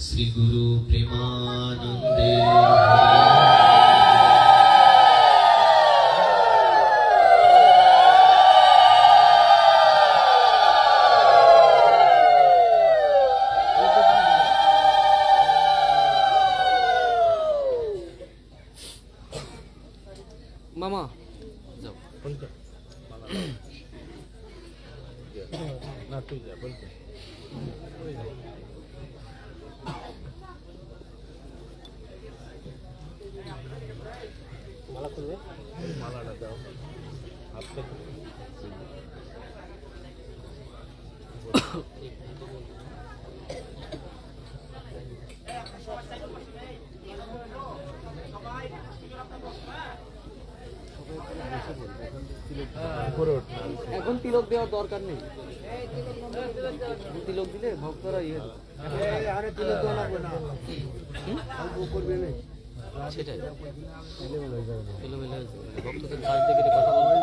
শ্রী গুরু প্রেমানন্দে মামা যাও না তুই যা বলতে মালা করবে মালাটা দাও হাত থেকে এখন তিলক দেওয়ার দরকার নেই, তিলক দিলে ভক্তরা সেটাই এলোমেলো হয়েছে, ভক্তদের কাছ থেকে কথা বলবে।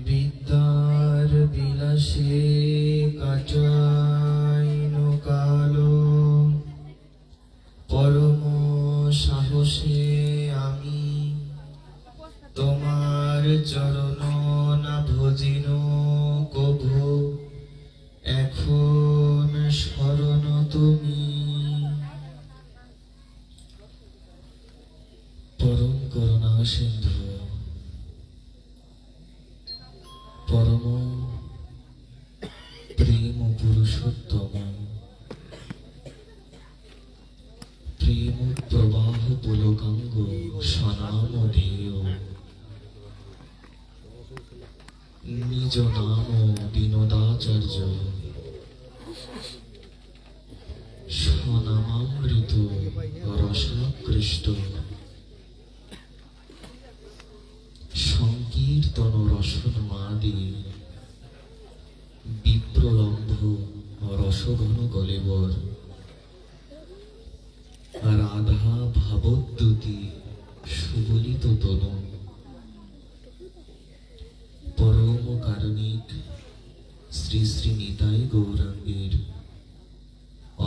বিদ্যার বিলাসে কাটাইন কালো, পরম সাহসে আমি তোমার চরণ না ভজিন কভু, এখন শরণ তুমি। পরম করুণা সিন্ধু, পরম প্রেম পুরুষোত্তম, প্রেম প্রবাহ পুলকাঙ্গ সনাম ধেয়, নিজ নাম বিনোদাচার্য, স্বনামামৃত রসাকৃষ্ট, সংকীর্তন রসন্মাদি, বিপ্রলম্ভ রসঘন কলেবর, রাধা ভাবদ্যুতি সুবলিত তনু, পরম কারণিক শ্রী শ্রী নিতাই গৌরাঙ্গের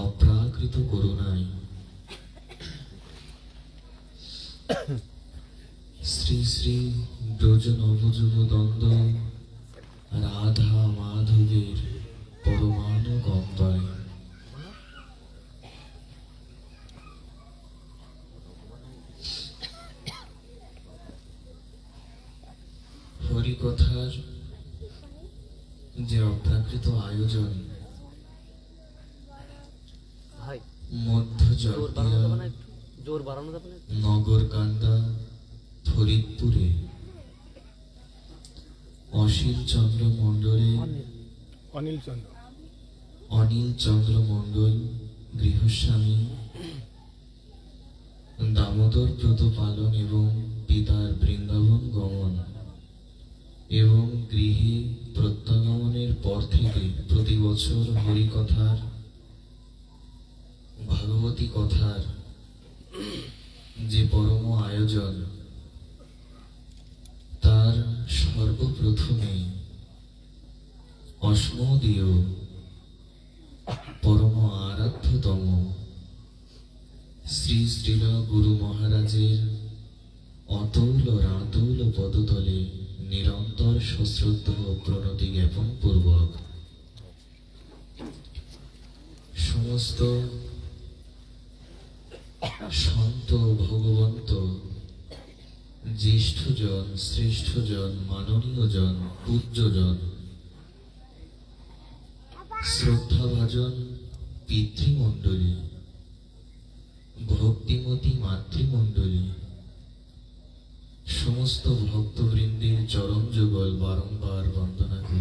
অপ্রাকৃত করুণায় শ্রী শ্রী ব্রজ নবযুব দ্বন্দ্ব রাধা মাধবের পরমানুকম্পায় হরিকথার যে অপ্রাকৃত আয়োজন, ভাই মধ্য জোর বাড়ানো যাবে না, জটিয়া একটু জোর বাড়ানো যাবে না? নগরকান্দা ফরিদপুরে অশীল চন্দ্র মণ্ডলে অনিল চন্দ্র অনিল চন্দ্র মণ্ডল গৃহস্বামী দামোদর ব্রত পালন এবং পিতার বৃন্দাবন গমন এবং গৃহে প্রত্যাগমনের পর থেকে প্রতি বছর হরিকথার ভাগবতী কথার যে পরম আয়োজন, তার সর্বপ্রথমে অস্মদীয় পরম আরাধ্যতম শ্রী শ্রীল গুরু মহারাজের অতৌল রাতুল পদতলে নিরন্তর সশ্রদ্ধ প্রণতি জ্ঞাপন পূর্বক সমস্ত সন্ত ভগবন্ত জ্যেষ্ঠজন শ্রেষ্ঠজন মাননীয়জন পূজ্যজন শ্রদ্ধাভাজন পিতৃমণ্ডলী ভক্তিমতী মাতৃমণ্ডলী সমস্ত ভক্তবৃন্দের চরণ যুগল বারংবার বন্দনা করি।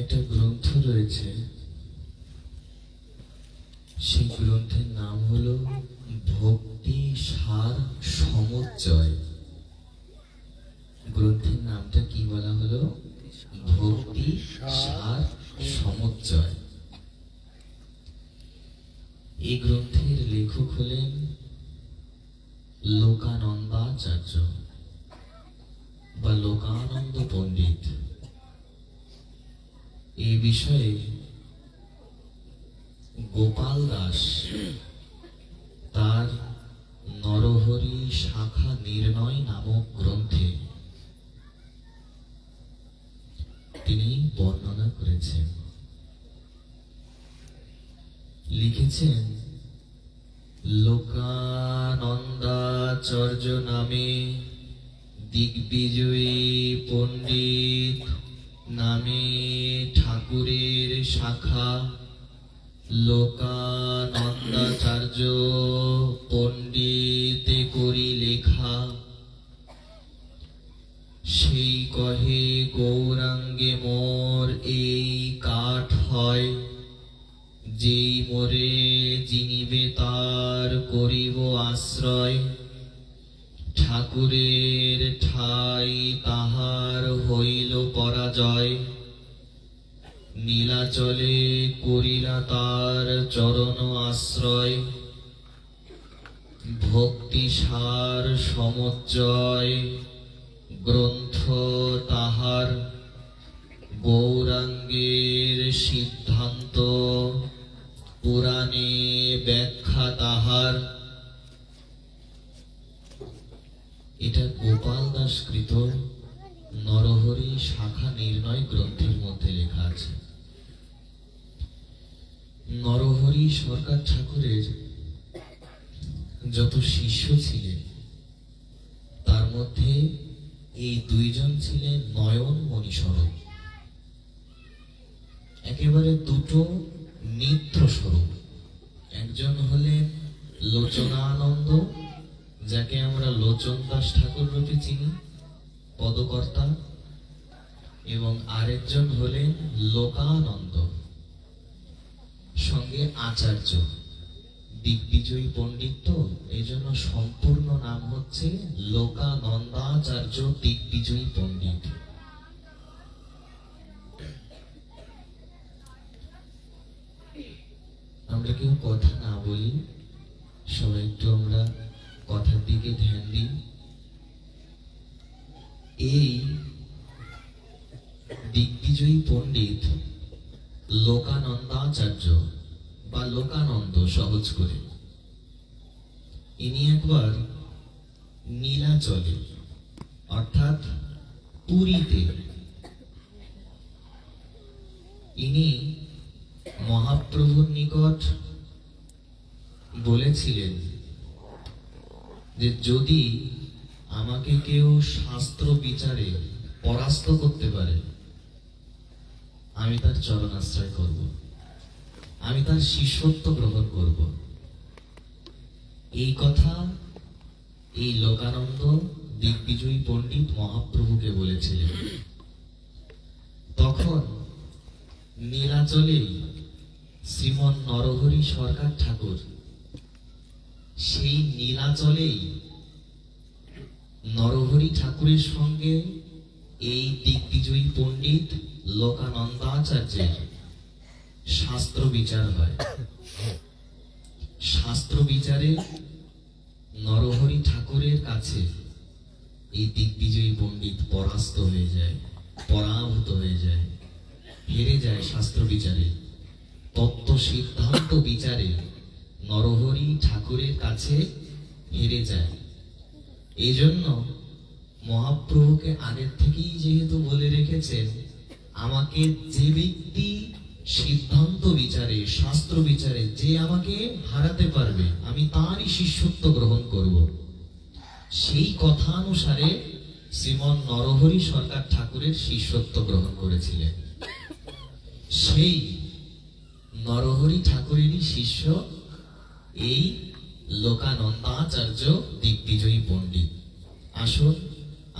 একটা গ্রন্থ রয়েছে, সেই গ্রন্থের নাম হলো ভক্তি সার সমুজ্জয়। গ্রন্থের নামটা কি বলা হলো? ভক্তি সার সমুজ্জয়। এই গ্রন্থের লেখক হলেন লোকানন্দাচার্য বা লোকানন্দ পণ্ডিত। এই বিষয়ে গোপাল দাস তার নরহরি শাখা নির্ণয় নামক গ্রন্থে তিনি বর্ণনা করেছেন। লিখেছেন, লোকানন্দাচার্য নামে দিগ্বিজয়ী পণ্ডিত নামে ঠাকুরের শাখা লোকানন্দাচার্য পণ্ডিতে করি লেখা। সেই কহে গৌরাঙ্গে মোর এই কাঠ হয়, যেই মোরে জিনিবে তার করিব আশ্রয়। ঠাকুরের ঠাই তাহার হইল পরাজয়, নীলাচলে করিলা তার চরণ আশ্রয়। ভক্তি সার সমুজ্জয় গ্রন্থ তাহার, গৌরাঙ্গের সিদ্ধান্ত পুরাণে ব্যাখ্যা তাহার। এটা গোপাল দাস কৃত নরহরি শাখা নির্ণয় গ্রন্থের মধ্যে লেখা আছে। নরহরি সরকার ঠাকুরের যত শিষ্য ছিলেন তার মধ্যে এই দুইজন ছিলেন নয়ন মণিস্বরূপ, একেবারে দুটো নিত্র স্বরূপ। একজন হলেন লোচনানন্দ, যাকে আমরা লোচন দাস ঠাকুর রূপে চিনি, পদকর্তা, এবং আরেকজন হলেন লোকানন্দ, সঙ্গে আচার্য দিগ্বিজয়ী পণ্ডিত। তো এই জন্য সম্পূর্ণ নাম হচ্ছে লোকানন্দাচার্য দিগ্বিজয়ী পণ্ডিত। আমরা কেউ কথা না বলি, সবাই একটু আমরা কথার দিকে ধ্যান দিই। এই দিগ্বিজয়ী পণ্ডিত লোকানন্দাচার্য বা লোকানন্দ সহজ করে, ইনি একবার নীলাচলে অর্থাৎ পুরীতে ইনি মহাপ্রভুর নিকট বলেছিলেন যে যদি আমাকে কেউ শাস্ত্র বিচারে পরাস্ত করতে পারে, আমি তার চরণাশ্রয় করব, আমি তার শিষ্যত্ব গ্রহণ করব। এই কথা এই লোকানন্দ দিগ্বিজয়ী পণ্ডিত মহাপ্রভুকে বলেছিলেন। তখন নীলাচলেই শ্রীমন নরহরি সরকার ঠাকুর সেই নীলাচলেই নরহরি ঠাকুরের সঙ্গে এই দিগ্বিজয়ী পণ্ডিত লোকানন্দাচার্যের শাস্ত্র বিচার হয়। শাস্ত্র বিচারে নরহরি ঠাকুরের কাছে এই দিগ্বিজয়ী পণ্ডিত পরাস্ত হয়ে যায়, পরাভূত হয়ে যায়, হেরে যায়। শাস্ত্র বিচারে, তত্ত্ব সিদ্ধান্ত বিচারে নরহরি ঠাকুরের কাছে হেরে যায়। এই জন্য মহাপ্রভুকে আগের থেকেই যেহেতু বলে রেখেছেন, আমাকে যে ব্যক্তি সিদ্ধান্ত বিচারে শাস্ত্র বিচারে যে আমাকে হারাতে পারবে, আমি তারই শিষ্যত্ব গ্রহণ করব। সেই কথা অনুসারে শ্রীমন নরহরি সরকার ঠাকুরের শিষ্যত্ব গ্রহণ করেছিলেন। সেই নরহরি ঠাকুরেরই শিষ্য এই লোকানন্দাচার্য দিগ্বিজয়ী পণ্ডিত। আসুন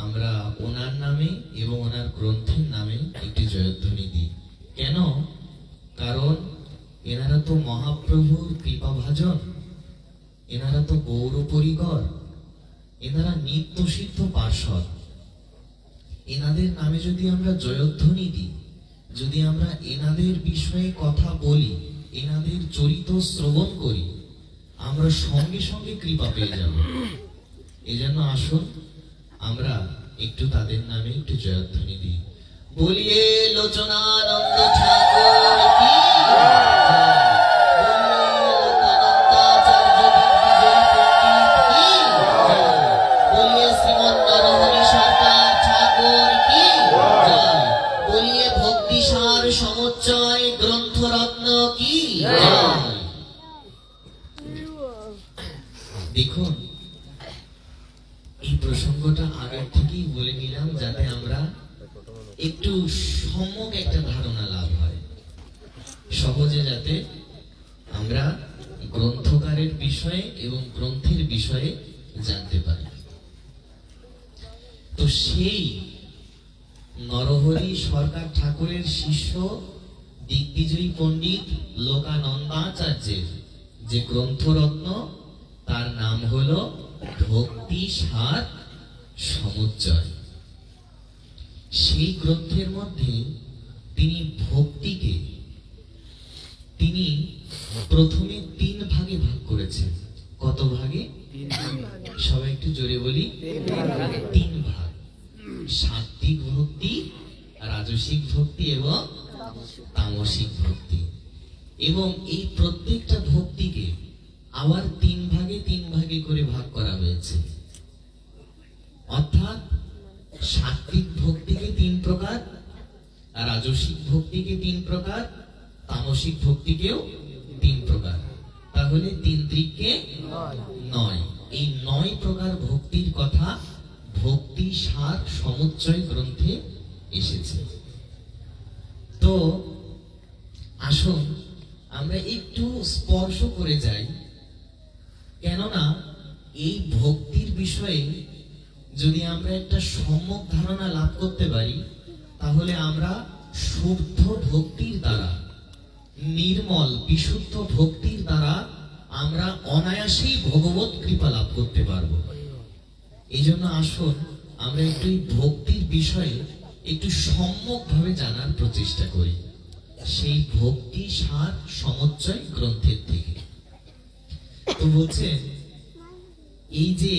আমরা ওনার নামে এবং ওনার গ্রন্থের নামে একটি জয়ধ্বনি দিই। কেন? কারণ এনারা তো মহাপ্রভুর কৃপাভাজন, এনারা তো গৌর পরিকর, এনারা নিত্য সিদ্ধ পার্ষদ। এনাদের নামে যদি আমরা জয়ধ্বনি দিই, যদি আমরা এনাদের বিষয়ে কথা বলি, এনাদের চরিত্র শ্রবণ করি, আমরা সঙ্গে সঙ্গে কৃপা পেয়ে যাব। এই জন্য আসুন আমরা একটু তাদের নামে একটু জয়ধ্বনি দিই। বলিয়ে লোচনানন্দ ঠাকুর কি সমুচ্চয় গ্রন্থরত্ন কি জয়। দেখুন, এই প্রসঙ্গটা আগের থেকেই বলে নিলাম যাতে আমরা একটু সম্যক একটা ধারণা লাভ হয়, সহজে যাতে আমরা গ্রন্থকারের বিষয়ে এবং গ্রন্থের বিষয়ে জানতে পারি। তো সেই নরহরি সরকার ঠাকুরের শিষ্য দিগ্বিজয়ী পণ্ডিত লোকানন্দাচার্যের যে গ্রন্থরত্ন, তার নাম হলো ভক্তি সার সমুচ্চয়। সেই গ্রন্থের মধ্যে তিনি ভক্তিকে তিনি প্রথমে 3 ভাগে ভাগ করেছেন। কত ভাগে? সবাই একটু জোরে বলি। 3 ভাগ: সাত্বিক ভক্তি, রাজসিক ভক্তি এবং তামসিক ভক্তি। এবং এই প্রত্যেকটা ভক্তিকে আবার 3 ভাগে করে ভাগ করা হয়েছে। অর্থাৎ সাত্বিক ভক্তিকে 3 প্রকার, রাজসিক ভক্তিকে 3 প্রকার, তামসিক ভক্তিকেও 3 প্রকার। তাহলে 3 ত্রিকে 9। এই 9 প্রকার ভক্তির কথা ভক্তি সার সমুচ্চয় গ্রন্থে এসেছে। তো আসুন আমরা একটু স্পর্শ করে যাই, কেননা এই ভক্তির বিষয়ে যদি আমরা একটা সম্যক ধারণা লাভ করতে পারি, তাহলে আমরা শুদ্ধ ভক্তির দ্বারা, নির্মল বিশুদ্ধ ভক্তির দ্বারা আমরা অনায়াসেই ভগবত কৃপা লাভ করতে পারবো। এই জন্য আসুন আমরা একটু এই ভক্তির বিষয়ে একটু সম্যক ভাবে জানার প্রচেষ্টা করি, সেই ভক্তি সার সমুচ্চয় গ্রন্থের থেকে। তো বলছেন এই যে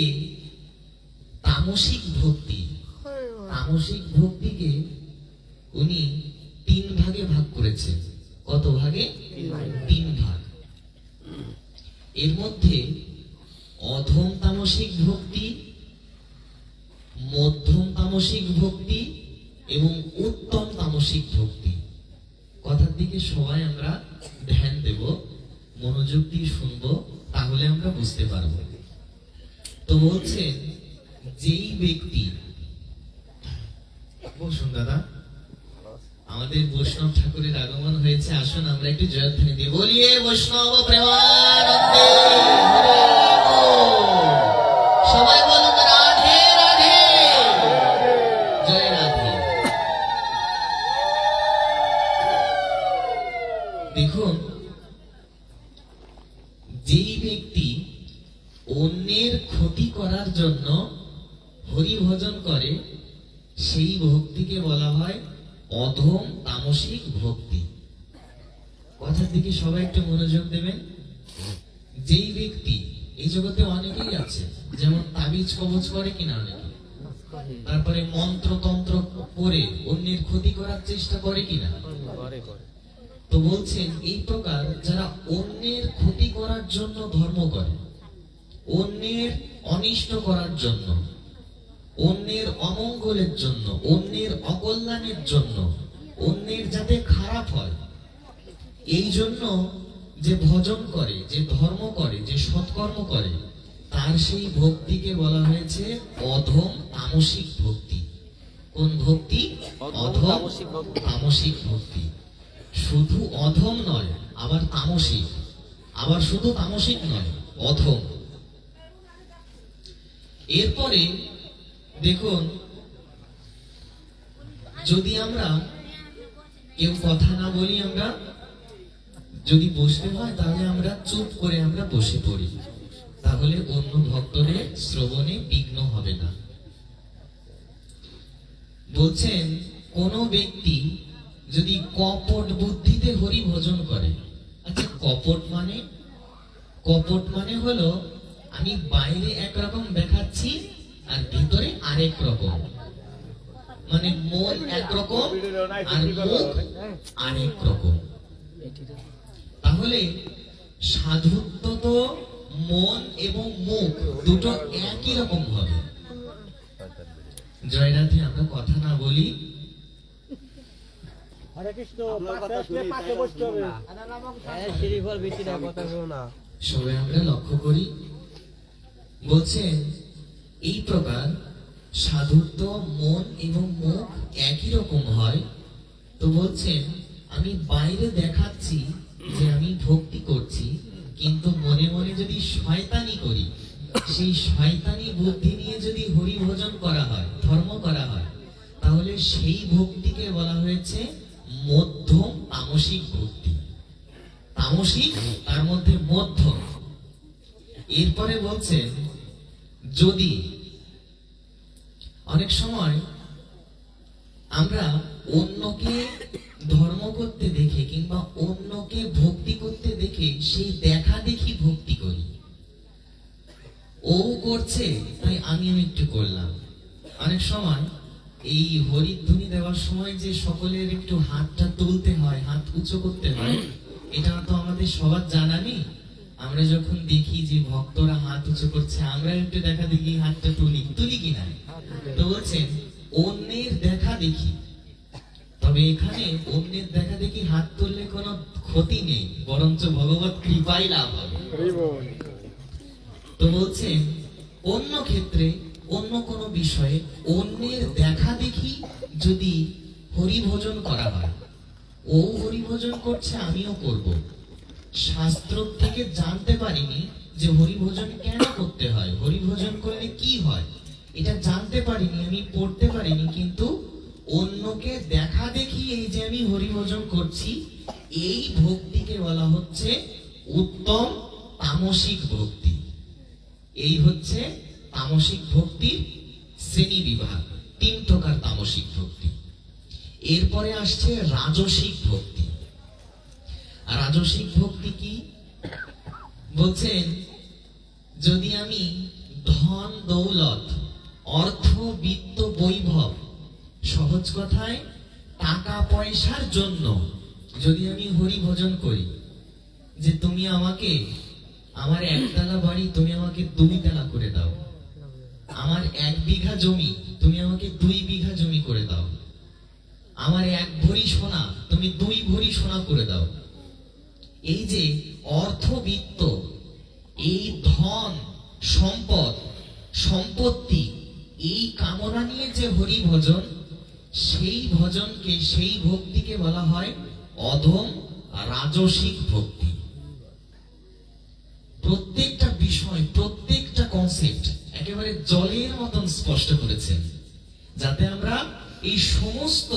তামসিক ভক্তি, তামসিক ভক্তিকে উনি 3 ভাগে ভাগ করেছেন। কত ভাগে? 3 ভাগ। এর মধ্যে অধম তামসিক ভক্তি, মধ্যম তামসিক ভক্তি এবং উত্তম তামসিক ভক্তি। কথার দিকে সবাই আমরা ধ্যান দেব, মনোযোগ দিয়ে শুনবো, তাহলে আমরা বুঝতে পারবো। তো বলছেন যেই ব্যক্তি, বসুন দাদা, আমাদের বৈষ্ণব ঠাকুরের আগমন হয়েছে, আসুন আমরা একটু জয়ধ্বনি দিয়ে বলিয়ে বৈষ্ণব প্রেমানন্দে হরি বল। সবাই বলুন রাধে রাধে, জয় রাধে। দেখুন, যেই ব্যক্তি অন্যের ক্ষতি করার জন্য হরি ভজন করে, সেই ভক্তিকে বলা হয় অধম তামসিক ভক্তি। কথার দিকে সবাই একটু মনোযোগ দেবেন। যেই ব্যক্তি, এই জগতে অনেকেই আছে, যেমন তাবিজ কবজ করে কিনা অনেকে, তারপরে মন্ত্র তন্ত্র করে অন্যের ক্ষতি করার চেষ্টা করে কিনা। তো বলছেন এই প্রকার যারা অন্যের ক্ষতি করার জন্য ধর্ম করে, অন্যের অনিষ্ট করার জন্য, অন্যের অমঙ্গলের জন্য, অন্যের অকল্যাণের জন্য, অন্যের যাতে খারাপ হয়, এই জন্য যে ভজন করে, যে ধর্ম করে, যে সৎকর্ম করে, তার সেই ভক্তিকে বলা হয়েছে অধম তামসিক ভক্তি। কোন ভক্তি? অধম অধম তামসিক ভক্তি। তামসিক ভক্তি। শুধু অধম নয়, আবার তামসিক, আবার শুধু তামসিক নয়, অধম। এরপরে দেখুন, যদি আমরা কেউ কথা না বলি, আমরা যদি বসতে হয় তাহলে আমরা চুপ করে আমরা বসে পড়ি, তাহলে অন্য ভক্তদের শ্রবণে বিঘ্ন হবে না। বলছেন কোন ব্যক্তি যদি কপট বুদ্ধিতে হরি ভজন করে। আচ্ছা, কপট মানে? কপট মানে হলো আমি বাইরে একরকম দেখাচ্ছি আর ভিতরে আরেক রকম, মানে মন একরকম আর মুখ আরেক রকম। তাহলে সাধুত্ব তো মন এবং মুখ দুটো একই রকম হবে। জয়রাধে, আমরা কথা না বলি। হরে কৃষ্ণ, পাশে বসতে হবে। শ্রীফল বেশি না, কথা শোনো না। সবাই আমরা লক্ষ্য করি। বলছেন এই প্রকার সাধুত্ব মন এবং মুখ একই রকম হয়। তো বলছেন আমি বাইরে দেখাচ্ছি যে আমি ভক্তি করছি, কিন্তু মনে মনে যদি শয়তানি করি, সেই শয়তানি বুদ্ধি নিয়ে যদি হরি ভজন করা হয়, ধর্ম করা হয়, তাহলে সেই ভক্তিকে বলা হয়েছে মধ্যম তামসিক ভক্তি। তামসিক, তার মধ্যে মধ্যম। এরপরে বলছেন যদি অনেক সময় আমরা অন্যকে ধর্ম করতে দেখে কিংবা অন্যকে ভক্তি করতে দেখে সেই দেখা দেখি ভক্তি করি, ও করছে তাই আমিও একটু করলাম। অনেক সময় এই হরিধ্বনি দেওয়ার সময় যে সকলের একটু হাতটা তুলতে হয়, হাত উঁচু করতে হয়, এটা তো আমাদের সবার জানা নেই। আমরা যখন দেখি যে ভক্তরা হাত উঁচু করছে, আমরা একটু দেখা দেখি হাতটা তুলি কিনা। তো বলছেন অন্যের দেখা দেখি, তবে এখানে অন্যের দেখা দেখি হাত তুললে কোনো ক্ষতি নেই, বরঞ্চ ভগবত কৃপাই লাভ হবে। তো বলছেন অন্য ক্ষেত্রে অন্য কোনো বিষয়ে অন্যের দেখা দেখি যদি হরি ভজন করা হয়, ও হরি ভজন করছে আমিও করব, শাস্ত্র থেকে জানতে পারিনি যে হরি ভজন কেন করতে হয়, হরি ভজন করলে কি হয়, এটা জানতে পারিনি, আমি পড়তে পারিনি, কিন্তু অন্যকে দেখা দেখি এই যে আমি হরি ভজন করছি, এই ভক্তিকে বলা হচ্ছে উত্তম তামসিক ভক্তি। এই হচ্ছে তামসিক ভক্তির শ্রেণী বিভাগ, 3 প্রকার তামসিক ভক্তি। এরপরে আসছে রাজসিক ভক্তি। আর রাজসিক ভক্তি কি? বলছেন যদি আমি ধন দৌলত, অর্থ বিত্ত বৈভব, সহজ কথায় টাকা পয়সার জন্য যদি আমি হরি ভজন করি, যে তুমি আমাকে আমার 1 তলা বাড়ি তুমি আমাকে 2 তলা করে দাও, আমার 1 বিঘা জমি তুমি আমাকে 2 বিঘা জমি করে দাও, আমার 1 ভরি সোনা তুমি 2 ভরি সোনা করে দাও। এই যে অর্থবিত্ত, এই ধন সম্পদ সম্পত্তি, এই কামনা নিয়ে যে হরি ভজন, সেই ভজনকে, সেই ভক্তিকে বলা হয় অধম রাজসিক ভক্তি। প্রত্যেকটা বিষয়, প্রত্যেকটা কনসেপ্ট একেবারে জলের মতন স্পষ্ট করেছেন, যাতে আমরা এই সমস্ত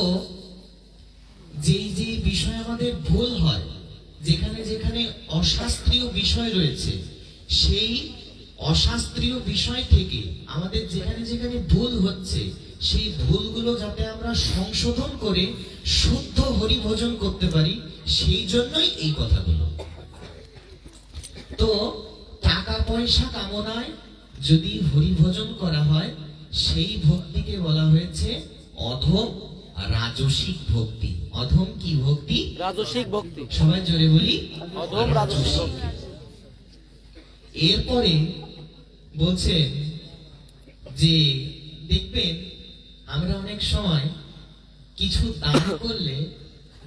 যে বিষয় আমাদের ভুল হয়, যেখানে যেখানে অশাস্ত্রীয় বিষয় রয়েছে, সেই অশাস্ত্রীয় বিষয় থেকে আমাদের যেখানে যেখানে ভুল হচ্ছে, সেই ভুলগুলো যাতে আমরা সংশোধন করে শুদ্ধ হরি ভজন করতে পারি, সেই জন্যই এই কথাগুলো। তো টাকা পয়সা কামনায় যদি হরি ভজন করা হয়, সেই ভক্তিকে বলা হয়েছে অধম রাজসিক ভক্তি। অধম কি ভক্তি? রাজসিক ভক্তি। সবাই জোরে বলি, অধম রাজসিক ভক্তি। এরপরে বলছেন যে দেখবেন আমরা অনেক সময় কিছু দান করলে,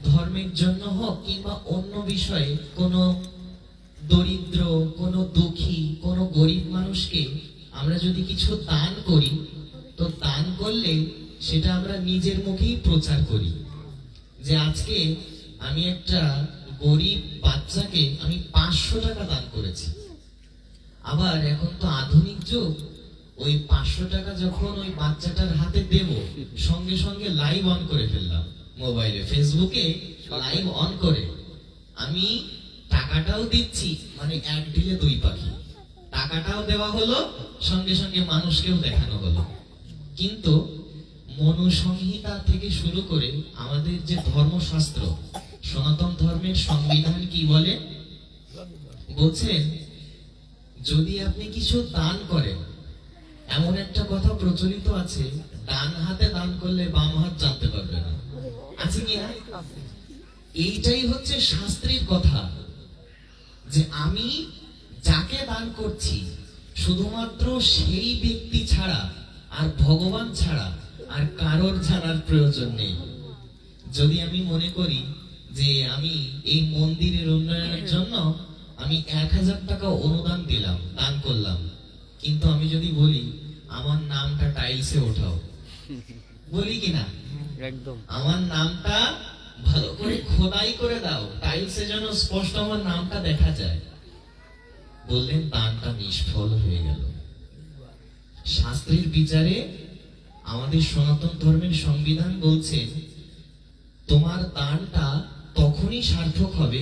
ধর্মের জন্য হোক কিংবা অন্য বিষয়ে, কোনো দরিদ্র, কোনো দুঃখী, কোনো গরিব মানুষকে আমরা যদি কিছু দান করি, তো দান করলে সেটা আমরা নিজের মুখেই প্রচার করি। যে আজকে আমি একটা গরিব বাচ্চাকে আমি 500 টাকা দান করেছি। আবার এখন তো আধুনিক যুগ, ওই 500 টাকা যখন ওই বাচ্চাটার হাতে দেব, সঙ্গে সঙ্গে লাইভ অন করে ফেললাম মোবাইলে, ফেসবুকে লাইভ অন করে আমি টাকাটাও দিচ্ছি, মানে এক ঢিলে দুই পাখি, টাকাটাও দেওয়া হলো, সঙ্গে সঙ্গে মানুষকেও দেখানো হলো। কিন্তু মনুসংহিতা থেকে শুরু করে আমাদের যে ধর্মশাস্ত্র, সনাতন ধর্মের সংবিধান কি বলে? বলছেন যদি আপনি কিছু দান করেন, এমন একটা কথা প্রচলিত আছে, ডান হাতে দান করলে বাম হাত জানতে পারবে না, আছে কি না? এইটাই হচ্ছে শাস্ত্রের কথা, যে আমি যাকে দান করছি শুধুমাত্র সেই ব্যক্তি ছাড়া আর ভগবান ছাড়া আর কারোর জানার প্রয়োজন নেই। যদি আমি মনে করি যে আমি এই মন্দিরের উন্নয়নের জন্য আমি 1000 টাকা অনুদান দিলাম, দান করলাম, কিন্তু আমি যদি বলি আমার নামটা টাইলসে ওঠাও, বলি কিনা? একদম। আমার নামটা ভালো করে খোদাই করে দাও, টাইলসে যেন স্পষ্ট আমার নামটা দেখা যায়, বললেন দানটা নিষ্ফল হয়ে গেল। শাস্ত্রের বিচারে আমাদের সনাতন ধর্মের সংবিধান বলছেন তোমার দানটা তখনই সার্থক হবে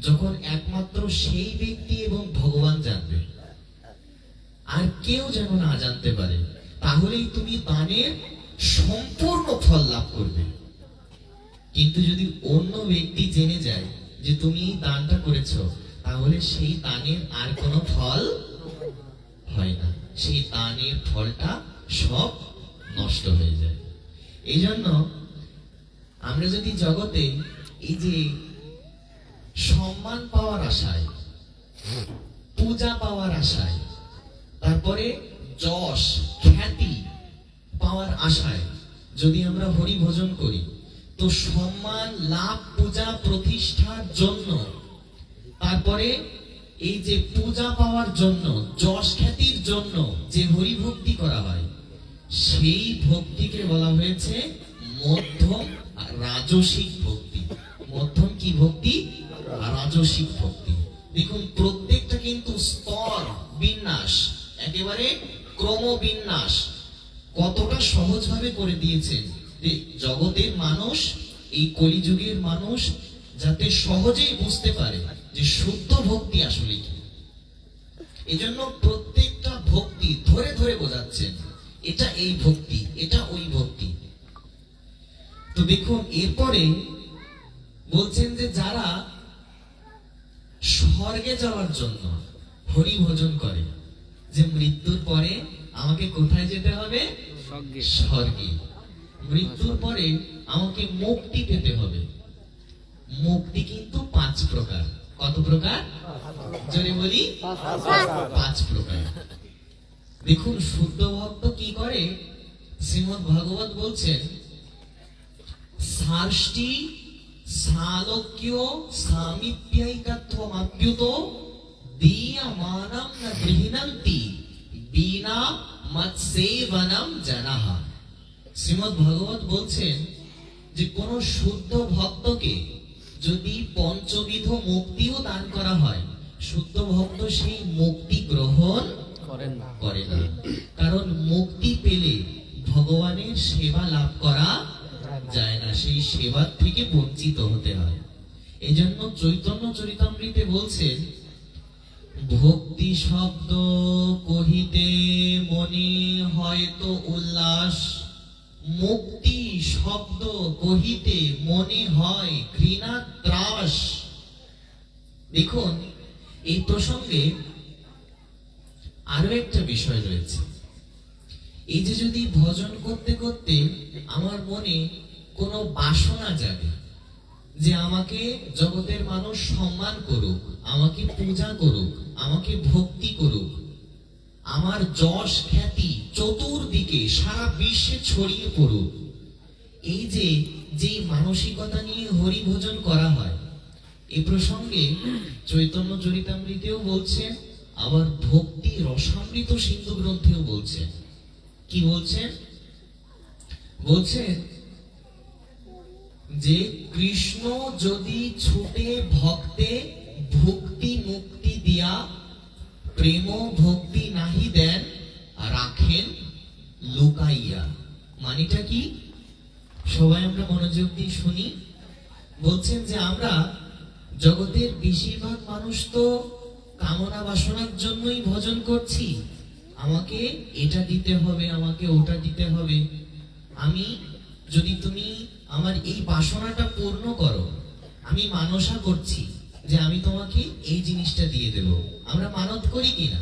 যখন একমাত্র সেই ব্যক্তি এবং ভগবান জানবে, আর কেউ যেন না জানতে পারে, তাহলেই তুমি দানের সম্পূর্ণ ফল লাভ করবে। কিন্তু যদি অন্য ব্যক্তি জেনে যায় যে তুমি এই দানটা করেছো, তাহলে সেই দানের আর কোনো ফল হয় না, সেই দানের ফলটা সব নষ্ট হয়ে যায়। এই জন্য আমরা যদি জগতে এই যে সম্মান পাওয়ার আশায়, পূজা পাওয়ার আশায়, তারপরে যশ খ্যাতি পাওয়ার আশায় যদি আমরা হরি ভজন করি, তো সম্মান লাভ পূজা প্রতিষ্ঠার জন্য, তারপরে এই যে পূজা পাওয়ার জন্য, যশ খ্যাতির জন্য যে হরি ভক্তি করা হয়, সেই ভক্তিকে বলা হয়েছে মধ্যম রাজসিক ভক্তি। মধ্যম কি ভক্তি? রাজসিক ভক্তি। দেখুন প্রত্যেকটা কিন্তু স্তর বিন্যাস, একেবারে ক্রমবিন্যাস কতটা সহজভাবে করে দিয়েছেন, যে জগতের মানুষ, এই কলিযুগের মানুষ যাতে সহজেই বুঝতে পারে যে শুদ্ধ ভক্তি আসলে কি। এজন্য প্রত্যেকটা ভক্তি ধরে ধরে বোঝাচ্ছেন, এটা এই ভক্তি, এটা ওই ভক্তি। তো দেখুন এরপরে বলছেন যে যারা স্বর্গে যাওয়ার জন্য হরি ভজন করে, যে মৃত্যুর পরে আমাকে কোথায় যেতে হবে? স্বর্গে। মৃত্যুর পরে আমাকে মুক্তি পেতে হবে। মুক্তি কিন্তু 5 প্রকার। কত প্রকার? জোরে বলি, 5 প্রকার। দেখুন শুদ্ধ ভক্ত কি করে? শ্রীমদ্ ভাগবত বলছেন সার্ষ্টি সালোক্য সামিপ্যাইকাত্বমাপ্যুত দীয়মানং ন গৃহণন্তি বিনা মৎসেবনম জনাঃ। শ্রীমদ্ ভাগবত বলছেন যে কোন শুদ্ধ ভক্তকে যদি পঞ্চবিধ মুক্তিও দান করা হয়, শুদ্ধ ভক্ত সেই মুক্তি গ্রহণ করে না। কারণ মুক্তি পেলে ভগবানের সেবা লাভ করা যায় না, সেই সেবা থেকে বঞ্চিত হতে হয়। এই জন্য চৈতন্য চরিতামৃতে বলছেন ভক্তি শব্দ কহিতে মনে হয়তো উল্লাস, মুক্তি শব্দ কহিতে মনে হয় ঘৃণা ত্রাস। দেখুন এই প্রসঙ্গে আরো একটা বিষয় রয়েছে। এই যে যদি ভজন করতে করতে আমার মনে কোনো বাসনা জাগে যে আমাকে জগতের মানুষ সম্মান করুক, আমাকে পূজা করুক, আমাকে ভক্তি করুক, আমার যশ খ্যাতি চতুর্দিকে সারা বিশ্বে ছড়িয়ে পড়ুক, এই যে যেই মানসিকতা নিয়ে হরি ভজন করা হয়, এই প্রসঙ্গে চৈতন্য চরিতামৃতেও বলছেন, আবার ভক্তি রসামৃত সিন্ধু গ্রন্থেও বলছেন। কি বলছেন? বলছেন যে কৃষ্ণ যদি ছুটে ভক্তে ভক্তি মুক্তি দিয়া প্রেম ভক্তি নাহি দেন রাখেন লুকাইয়া। মানেটা কি? সবাই আমরা মনোযোগ দিয়ে শুনি। বলছেন যে আমরা জগতের বেশিরভাগ মানুষ তো কামনা বাসনার জন্যই ভজন করছি। আমাকে এটা দিতে হবে, আমাকে ওটা দিতে হবে। আমি যদি তুমি আমার এই বাসনাটা পূর্ণ করো, আমি মানসা করছি যে আমি তোমাকে এই জিনিসটা দিয়ে দেব। আমরা মানত করি কিনা?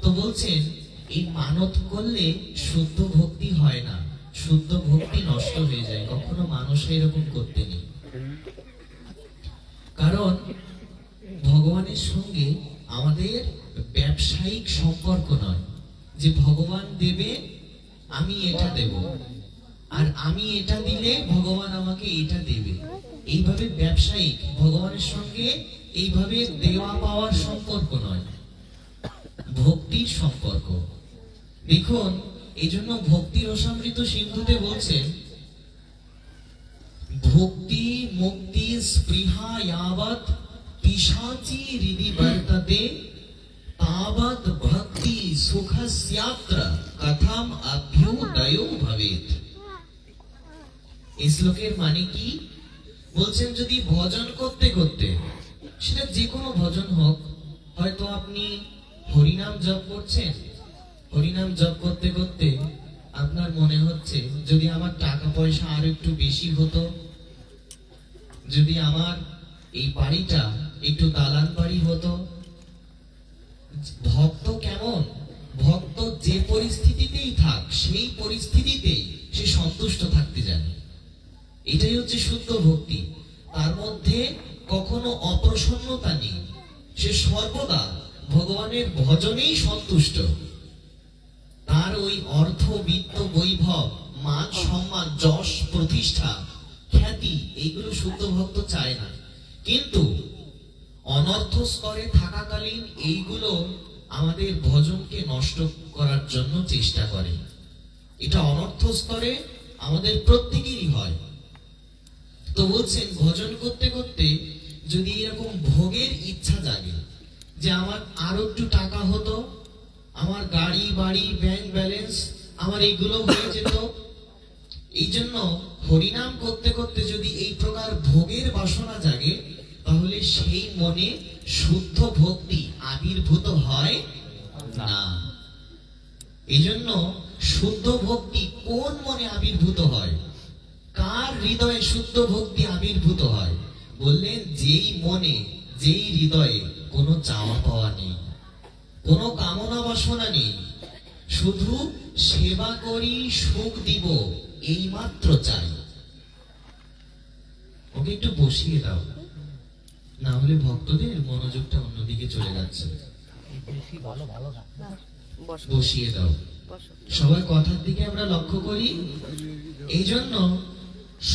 তো বলছেন এই মানত করলে শুদ্ধ ভক্তি হয় না, শুদ্ধ ভক্তি নষ্ট হয়ে যায়। কখনো মানুষরা এরকম করতে নেই। কারণ ভগবানের সঙ্গে আমাদের ব্যবসায়িক সম্পর্ক নয় যে ভগবান দেবে আমি এটা দেব, আর আমি এটা দিলে ভগবান আমাকে এটা দেবে। এইভাবে ব্যবসায়িক ভগবানের সঙ্গে এইভাবে দেওয়া পাওয়ার সম্পর্ক নয়, ভক্তির সম্পর্ক। দেখুন, এই জন্য ভক্তি রসামৃত সিন্ধুতে বলছেন ভক্তি মুক্তি স্পৃহা यावत् পিশাচি হৃদি বর্ততে তাবৎ ভক্তি সুখস্যাত্র কথম অভ্যুদয়ো ভবেৎ। এই শ্লোকের মানে কি? বলছেন যদি ভজন করতে করতে, সেটা যে কোনো ভজন হোক, হয়তো আপনি হরিনাম জপ করছেন, হরিনাম জপ করতে করতে আপনার মনে হচ্ছে যদি আমার টাকা পয়সা আর একটু বেশি হতো, যদি আমার এই বাড়িটা একটু দালান বাড়ি হতো। ভক্ত কেমন? ভক্ত যে পরিস্থিতিতেই থাক সেই পরিস্থিতিতেই সে সন্তুষ্ট থাকতে জানে। এটাই হচ্ছে শুদ্ধ ভক্তি। তার মধ্যে কখনো অপ্রসন্নতা নেই, সে সর্বদা ভগবানের ভজনেই সন্তুষ্ট। তার ওই অর্থ বিত্ত বৈভব মান সম্মান যশ প্রতিষ্ঠা খ্যাতি এইগুলো শুদ্ধ ভক্ত চায় না। কিন্তু অনর্থ স্তরে থাকাকালীন এইগুলো আমাদের ভজনকে নষ্ট করার জন্য চেষ্টা করে। এটা অনর্থ স্তরে আমাদের প্রত্যেকেরই হয়। তো বলছেন ভজন করতে করতে যদি এরকম ভোগের ইচ্ছা জাগে যে আমার আরো একটু টাকা হতো, আমার গাড়ি বাড়ি ব্যাংক ব্যালেন্স আমার এইগুলো হয়ে যেত, এই জন্য হরিনাম করতে করতে যদি এই প্রকার ভোগের বাসনা জাগে, তাহলে সেই মনে শুদ্ধ ভক্তি আবির্ভূত হয় না। এই জন্য শুদ্ধ ভক্তি কোন মনে আবির্ভূত হয়? কার হৃদয়ে শুদ্ধ ভক্তি আবির্ভূত হয়? বললেন যেই মনে যেই হৃদয়ে কোনো চাওয়া পাওয়া নেই, কোনো কামনা বাসনা নেই, শুধু সেবা করি সুখ দিব এই মাত্র চাই। ওকে একটু বসিয়ে দাও, না হলে ভক্তদের মনোযোগটা অন্যদিকে চলে যাচ্ছে। বসিয়ে দাও। সবার কথার দিকে আমরা লক্ষ্য করি। এই জন্য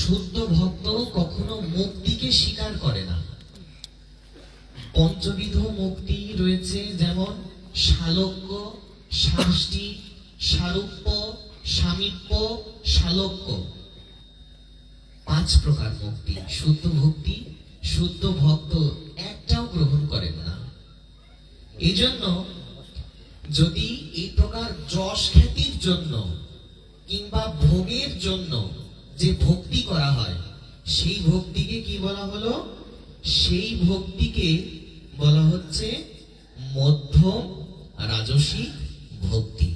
শুদ্ধ ভক্ত কখনো মুক্তিকে স্বীকার করে না। পঞ্চবিধ মুক্তি রয়েছে, যেমন শালক্য, শাস্তি, সারূপ্য, সামীপ্য, শালক্য। 5 প্রকার মুক্তি। শুদ্ধ ভক্তি শুদ্ধ ভক্ত একটাও গ্রহণ করেন না। এই জন্য যদি এই প্রকার যশ খ্যাতির জন্য কিংবা ভোগের জন্য যে ভক্তি করা হয়, সেই ভক্তিকে কি বলা হলো? সেই ভক্তিকে বলা হচ্ছে মধ্যম রাজসিক ভক্তি।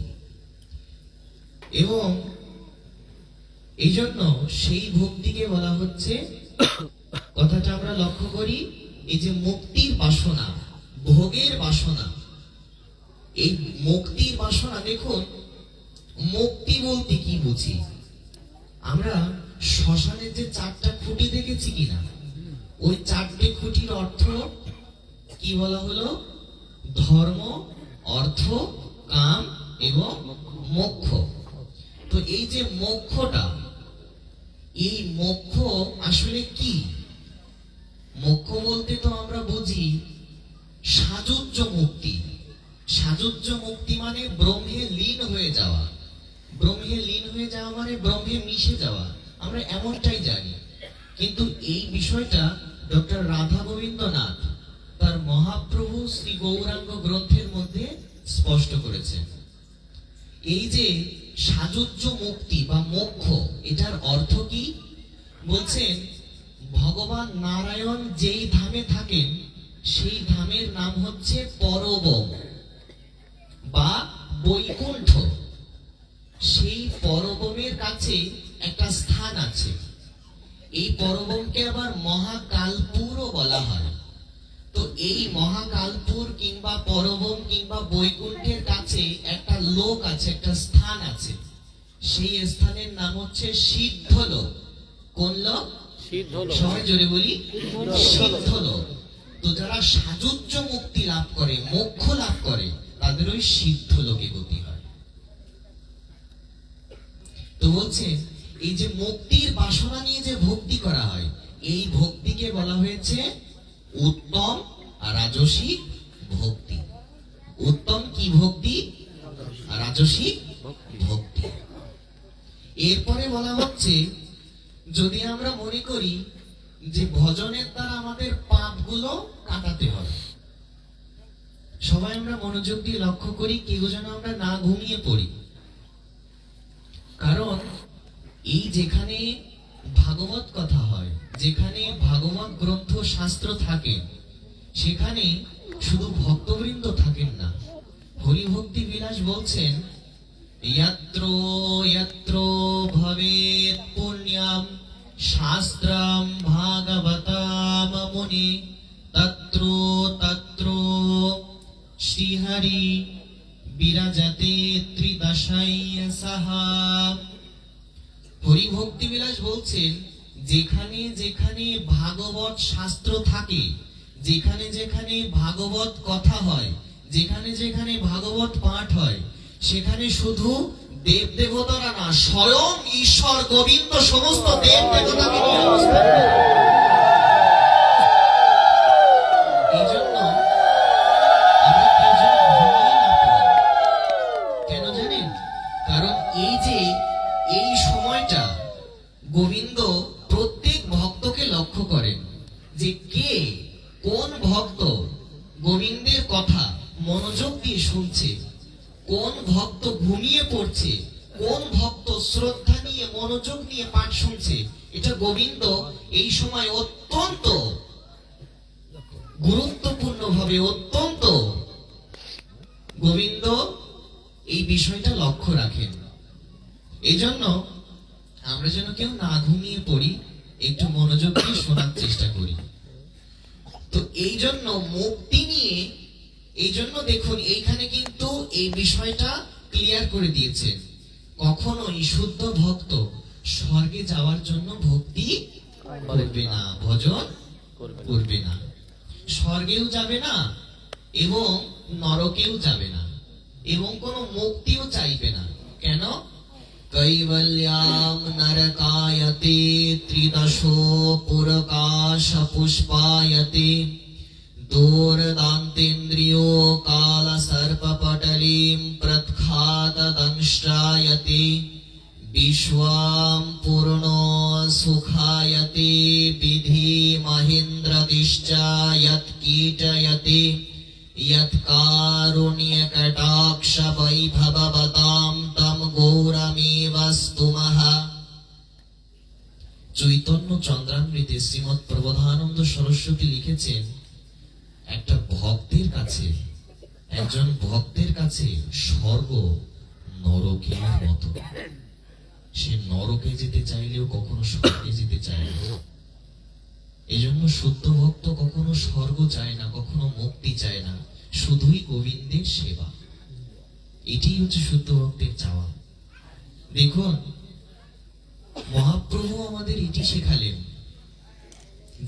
এবং এই জন্য সেই ভক্তিকে বলা হচ্ছে, কথাটা আমরা লক্ষ্য করি, এই যে মুক্তির বাসনা, ভোগের বাসনা, এই মুক্তির বাসনা। দেখুন, মুক্তি বলতে কি বুঝি আমরা? শ্মশানের যে 4টা খুঁটি দেখেছি কিনা, ওই 4টে খুঁটির অর্থ কি বলা হলো? ধর্ম, অর্থ, কাম এবং মোক্ষ। তো এই যে মোক্ষটা, এই মোক্ষ আসলে কি? মোক্ষ বলতে তো আমরা বুঝি সাযুজ্য মুক্তি। সাযুজ্য মুক্তি মানে ব্রহ্মে লীন হয়ে যাওয়া। ব্রহ্মে লীন হয়ে যাওয়া মানে ব্রহ্মে মিশে যাওয়া, আমরা এমনটাই জানি। কিন্তু এই বিষয়টা ডক্টর রাধা গোবিন্দনাথ তার মহাপ্রভু শ্রী গৌরাঙ্গ গ্রন্থের মধ্যে স্পষ্ট করেছেন। এই যে সাযুজ্য মুক্তি বা মোক্ষ, এটার অর্থ কি? বলছেন ভগবান নারায়ণ যেই ধামে থাকেন সেই ধামের নাম হচ্ছে পরবম বা বৈকুণ্ঠ। সেই পরবমের কাছে একটা স্থান আছে। এই পরবমকে আবার মহাকালপুরও বলা হয়। তো এই মহাকালপুর কিংবা পরবম কিংবা বৈকুণ্ঠের কাছে একটা লোক আছে, একটা স্থান আছে। সেই স্থানের নাম হচ্ছে সিদ্ধলোক। কোন লোক? সিদ্ধলোক। সবাই জোরে বলি, সিদ্ধলোক। তো যারা সাযুজ্য মুক্তি লাভ করে, মোক্ষ লাভ করে, তাদের ওই সিদ্ধলোকে গতি হয়। তো বলছে এই যে মুক্তির বাসনা নিয়ে যে ভক্তি করা হয়, এই ভক্তিকে বলা হয়েছে উত্তম রাজসিক ভক্তি। উত্তম কি ভক্তি? রাজসিক ভক্তি। এরপরে বলা হচ্ছে যদি আমরা মনে করি যে ভজনের দ্বারা আমাদের পাপগুলো কাটাতে হবে, সবাই আমরা মনোযোগ দিয়ে লক্ষ্য করি, কেউ যেন আমরা না ঘুমিয়ে পড়ি। কারণ এই যেখানে ভাগবত কথা হয়, যেখানে ভাগবত গ্রন্থ শাস্ত্র থাকে, সেখানে শুধু ভক্তবৃন্দ থাকেন না। হরিভক্তি বিলাস বলছেন यत्र यत्र भवेत् पुण्यं शास्त्रं भागवतं मुनि तत्र तत्र श्रीहरि বিরাজতে ত্রিদশায় সাহা। হরিভক্তি বিলাস বলছেন যেখানে যেখানে ভাগবত শাস্ত্র থাকে, যেখানে যেখানে ভাগবত কথা হয়, যেখানে যেখানে ভাগবত পাঠ হয়, সেখানে শুধু দেব দেবতারা না, স্বয়ং ঈশ্বর গোবিন্দ সমস্ত দেব দেবতাকে নিয়ে অবস্থান করে। এই জন্য আমরা কেউ যেন ঘুমিয়ে না পড়ি। কেন জানেন? কারণ এই যে এই সময়টা গোবিন্দ প্রত্যেক ভক্তকে লক্ষ্য করেন যে কে কোন ভক্ত গোবিন্দের কথা মনোযোগ দিয়ে শুনছে, কোন ভক্ত ঘুমিয়ে পড়ছে, কোন ভক্ত শ্রদ্ধা নিয়ে মনোযোগ নিয়ে পাঠ শুনছে। এটা গোবিন্দ এই সময় অত্যন্ত গুরুত্বপূর্ণ ভাবে, অত্যন্ত গোবিন্দ এই বিষয়টা লক্ষ্য রাখেন। এই জন্য আমরা যেন কেউ না ঘুমিয়ে পড়ি, একটু মনোযোগ দিয়ে শোনার চেষ্টা করি। তো এই জন্য মুক্তি নিয়ে, এই জন্য দেখুন এইখানে কিন্তু এই বিষয়টা ক্লিয়ার করে দিয়েছেন। কখনোই শুদ্ধ ভক্ত স্বর্গে যাওয়ার জন্য ভক্তি করবে না, ভজন করবে না, স্বর্গেও যাবে না এবং নরকেও যাবে না এবং কোনো মুক্তিও চাইবে না। কেন? কৈবল্যাং নরকায়তে ত্রিদশো পুরকাশ পুষ্পায়তে दूरदान्तेन्द्रियो कालसर्पपटलीं प्रत्खातदंष्ट्रायते विश्वां पूर्णो सुखायते विधि महेन्द्रदिश्चा यत्कीटयते यत्कारुण्यकटाक्षवैभवतां तं गौरमेव स्तुमः। চৈতন্য চন্দ্রামৃতে শ্রীমৎ প্রবোধানন্দ সরস্বতী লিখেছেন একটা ভক্তের কাছে, একজন ভক্তের কাছে স্বর্গ নরকের মতো। সে নরকে যেতে চাইলেও কখনো স্বর্গে যেতে চায় না। এই জন্য শুদ্ধ ভক্ত কখনো স্বর্গ চায় না, কখনো মুক্তি চায় না, শুধুই গোবিন্দের সেবা। এটি হচ্ছে শুদ্ধ ভক্তের চাওয়া। দেখুন মহাপ্রভু আমাদের এটি শেখালেন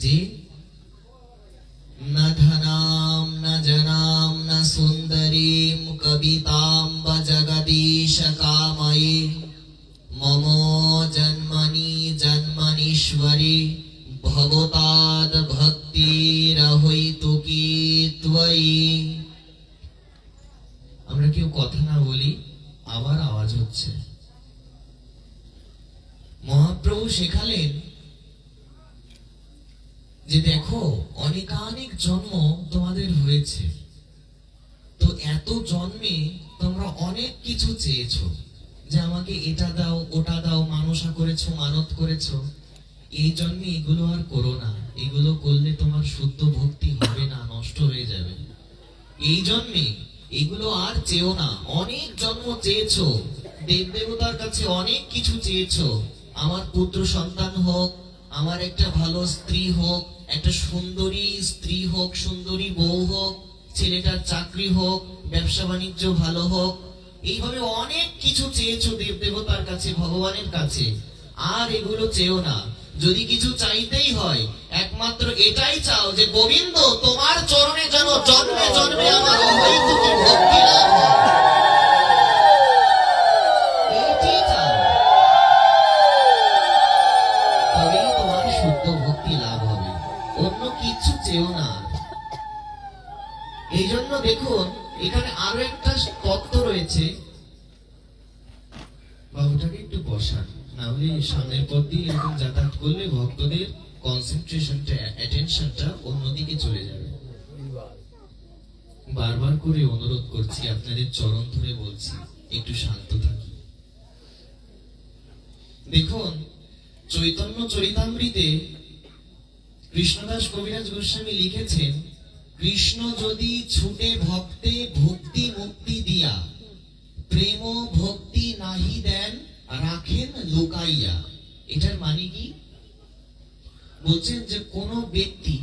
যে न धनां न जनां न सुन्दरीं कवितां व जगदीश कामये मम जन्मनि जन्मनीश्वरी भगवताद् भक्तिरहैतु की त्वयि। আমরা কেউ কথা না বলি, আবার আওয়াজ হচ্ছে। মহাপ্রভু শেখালেন যে দেখো অনেকানেক জন্ম তোমাদের হয়েছে, তো এত জন্মে তোমরা অনেক কিছু চেয়েছো, যে আমাকে এটা দাও ওটা দাও, মানসা করেছো, মানত করেছো। এই জন্মে এগুলো আর করো না, এগুলো করলে তোমার শুদ্ধ ভক্তি হবে না, নষ্ট হয়ে যাবে। এই জন্মে এগুলো আর চেয়েও না। অনেক জন্ম চেয়েছো, দেব দেবতার কাছে অনেক কিছু চেয়েছো, আমার পুত্র সন্তান হোক, আমার একটা ভালো স্ত্রী হোক, একটা সুন্দরী স্ত্রী হোক, সুন্দরী বউ হোক, ছেলেটার চাকরি হোক, ব্যবসা বাণিজ্য ভালো হোক। এইভাবে অনেক কিছু চেয়েছো দেব দেবতার কাছে, ভগবানের কাছে। আর এগুলো চেয়েও না। যদি কিছু চাইতেই হয় একমাত্র এটাই চাও যে গোবিন্দ তোমার চরণে যেন জন্মে জন্মে আমার অহৈতুকী ভক্তি লাভ হয়। এইটাই চাও, তবেই তোমার শুদ্ধ ভক্তি লাভ হবে। অন্য কিছু চেও না। এই জন্য দেখুন এখানে আরো একটা তত্ত্ব রয়েছে। বাবুটাকে একটু বসান, না হলে সামনের পথ দিয়ে এরকম যাতায়াত করলে ভক্তদের কনসেন্ট্রেশনটা, অ্যাটেনশনটা অন্যদিকে চলে যাবে। বারবার করে অনুরোধ করছি, আপনাদের চরণ ধরে বলছি, একটু শান্ত থাকি। দেখুন চৈতন্য চরিতামৃতে কৃষ্ণদাস কবিরাজ গোস্বামী লিখেছেন, কৃষ্ণ যদি ছুটে ভক্তে ভক্তি মুক্তি দিয়া, প্রেম ভক্তি নাহি দেন রাখেন লুকাইয়া। এটার মানে কি? বলছেন যে কোন ব্যক্তি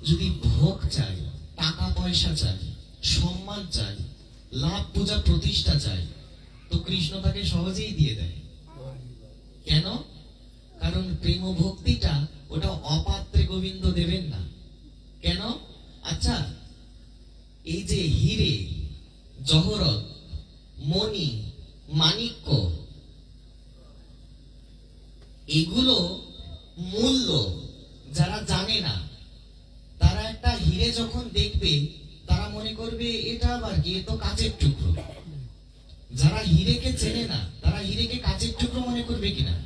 যদি ভোগ চায়, টাকা পয়সা চায়, সম্মান চায়, লাভ পূজা প্রতিষ্ঠা চায়, তো কৃষ্ণ তাকে সহজেই দিয়ে দেয়। কেন? কারণ প্রেম ভক্তিটা ওটা অপাত্রে গোবিন্দ দেবেন না। কেন? আচ্ছা, এই যে হিরে, জহরত, মণি, মাণিক্য, এগুলো মূল্য যারা জানে না, তারা একটা হিরে যখন দেখবে তারা মনে করবে এটা আবার কি, এ তো কাচের টুকরো। যারা হিরেকে চেনে না তারা হিরেকে কাচের টুকরো মনে করবে কিনা?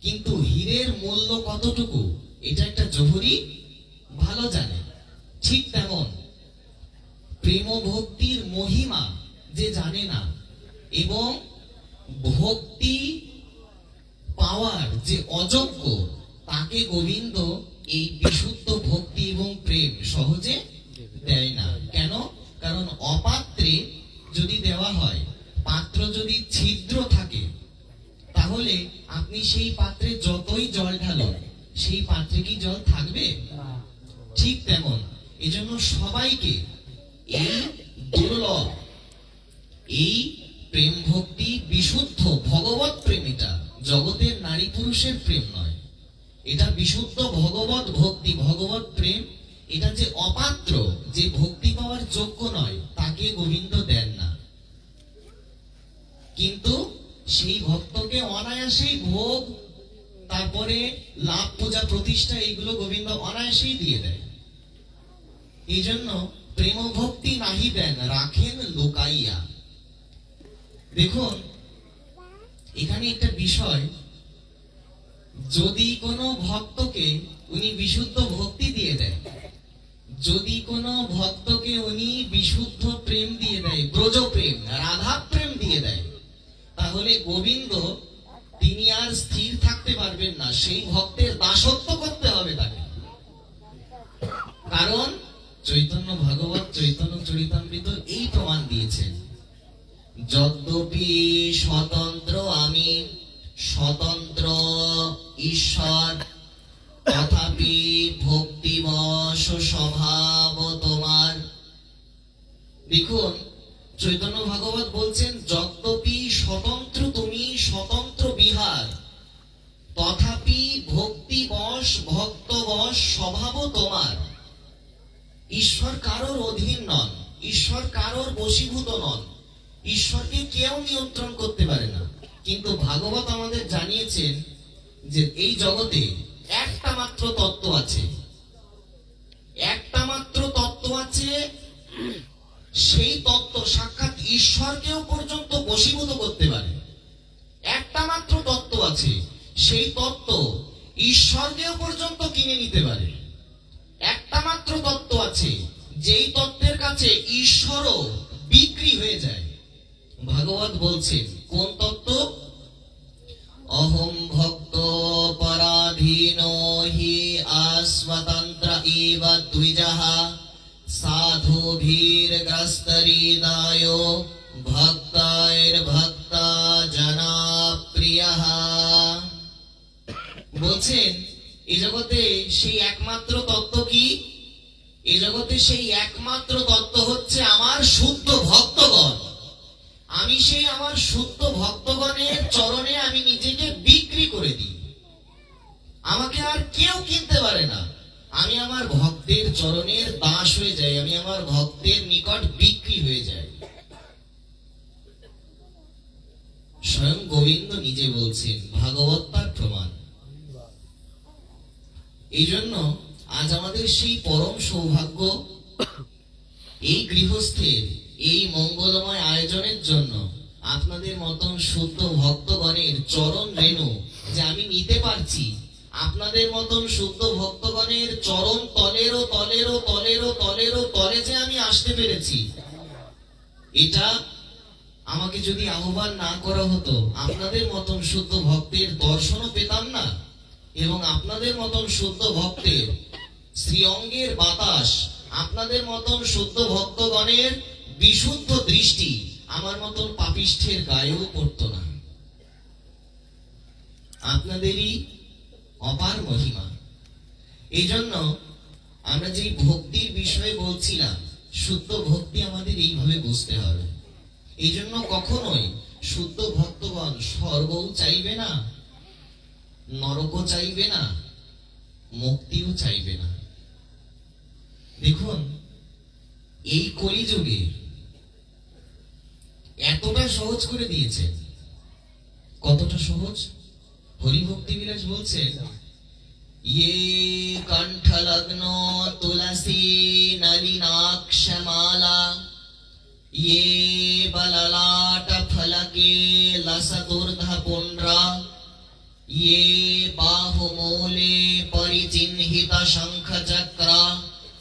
কিন্তু হীরের মূল্য কতটুকু এটা একটা জহুরি ভালো জানে। ঠিক তেমন প্রেম ভক্তির মহিমা যে জানে না এবং ভক্তি পাওয়ার যে অযোগ্য, তাকে গোবিন্দ এই বিশুদ্ধ ভক্তি এবং প্রেম সহজে দেয় না। কেন? কারণ অপাত্রে যদি দেওয়া হয়, পাত্র যদি ছিদ্র থাকে, তাহলে আপনি সেই পাত্রে যতই জল ঢালুন, সেই পাত্রে কি জল থাকবে? ঠিক তেমন এজন্য সবাইকে এই দুর্লভ, এই প্রেম ভক্তি বিশুদ্ধ ভগবত প্রেম, এটা জগতের নারী পুরুষের প্রেম নয়, এটা বিশুদ্ধ ভগবত ভক্তি, ভগবত প্রেম। এটা যে অপাত্র, যে ভক্তি পাওয়ার যোগ্য নয়, তাকে গোবিন্দ দেন না। কিন্তু সেই ভক্তকে অনায়াসেই ভোগ, তারপরে লাভ পূজা প্রতিষ্ঠা, এইগুলো গোবিন্দ অনায়াসেই দিয়ে দেয়। এই জন্য প্রেম ভক্তি নাহি দেন রাখেন লুকাইয়া। দেখুন এখানে একটা বিষয়, যদি কোনো ভক্তকে উনি বিশুদ্ধ ভক্তি দিয়ে দেয়, যদি কোনো ভক্তকে উনি বিশুদ্ধ প্রেম দিয়ে দেয়, ব্রজ প্রেম, রাধা প্রেম দিয়ে দেয়, তাহলে গোবিন্দ তিনি আর স্থির থাকতে পারবেন না, সেই ভক্তের দাসত্ব করতে হবে তাকে। কারণ চৈতন্য ভাগবত চৈতন্য চরিতামৃত এই প্রমাণ দিয়েছেন, যদ্যপি স্বতন্ত্র আমি, স্বতন্ত্র ঈশ্বর, তথাপি ভক্তিবশ স্বভাব তোমার। দেখুন চৈতন্য ভাগবত বলছেন, যদ্যপি স্বতন্ত্র তুমি, স্বতন্ত্র বিহার, তথাপি ভক্তিবশ ভক্তবশ স্বভাব তোমার। ঈশ্বর কারোর অধীন নন, ঈশ্বর কারোর বশীভূত নন, ঈশ্বরকে কেউ নিয়ন্ত্রণ করতে পারে না। কিন্তু ভাগবত আমাদের জানিয়েছেন যে এই জগতে একটা মাত্র তত্ত্ব আছে, একটা মাত্র তত্ত্ব আছে, সেই তত্ত্ব সাক্ষাৎ ঈশ্বরকেও পর্যন্ত বশীভূত করতে পারে। একটা মাত্র তত্ত্ব আছে, সেই তত্ত্ব ঈশ্বরকেও পর্যন্ত কিনে নিতে পারে। একটা মাত্র তত্ত্ব আছে যেই তত্ত্বের কাছে ঈশ্বরও বিক্রি হয়ে যায়। ভাগবত বলছেন কোন তত্ত্ব? অহম ভক্ত পরাধীনো হি আস্বতন্ত্র ইব দ্বিজঃ সাধুভীর গ্রস্তহৃদয় ভক্তাইর্ভক্ত জনপ্রিয়ঃ। বলছেন এই জগতে সেই একমাত্র তত্ত্ব কি? এই জগতে সেই একমাত্র তত্ত্ব হচ্ছে আমার শুদ্ধ ভক্তগণ। আমি সেই আমার শুদ্ধ ভক্তগণের চরণে আমি নিজেকে বিক্রি করে দিই। আমাকে আর কেউ কিনতে পারে না। আমি আমার ভক্তের চরণের দাস হয়ে যাই, আমি আমার ভক্তের নিকট বিক্রি হয়ে যাই। স্বয়ং গোবিন্দ নিজে বলছেন, ভাগবত তার প্রমাণ। এই জন্য আজ আমাদের সেই পরম সৌভাগ্য, এই গৃহস্থের এই মঙ্গলময় আয়োজনের জন্য আপনাদের মতন শুদ্ধ ভক্তগণের চরণ রেণু যে আমি নিতে পারছি, আপনাদের মতন শুদ্ধ ভক্তগণের চরণ তলেরও তলেরও তলেরও তলেরও তলে যে আমি আসতে পেরেছি, এটা আমাকে যদি আহ্বান না করা হতো আপনাদের মতন শুদ্ধ ভক্তের দর্শনও পেতাম না, এবং আপনাদের মতন শুদ্ধ ভক্তের শ্রীঅঙ্গের বাতাস, আপনাদের মতন শুদ্ধ ভক্তগণের বিশুদ্ধ দৃষ্টি আমার মতন পাপিষ্ঠের গায়েও পড়তো না। আপনাদেরই অপার মহিমা। এই জন্য আমরা যে ভক্তির বিষয়ে বলছিলাম, শুদ্ধ ভক্তি আমাদের এইভাবে বুঝতে হবে। এই জন্য কখনোই শুদ্ধ ভক্তগণ স্বর্গও চাইবে না, নরকও চাইবে না, মুক্তিও চাইবে না। দেখুন এই কলিযুগে এতটা সহজ করে দিয়েছেন। কতটা সহজ? হরিভক্তি বিলাস বলছেন, ইয়ে কণ্ঠ লগ্ন তুলসী নলিনাক্ষমালা ইয়ে বললাট ফলকে লসদূর্ধ পুণ্ড্রা ইয়ে বাহুমূলে পরিচিহ্নিত শঙ্খ চক্রা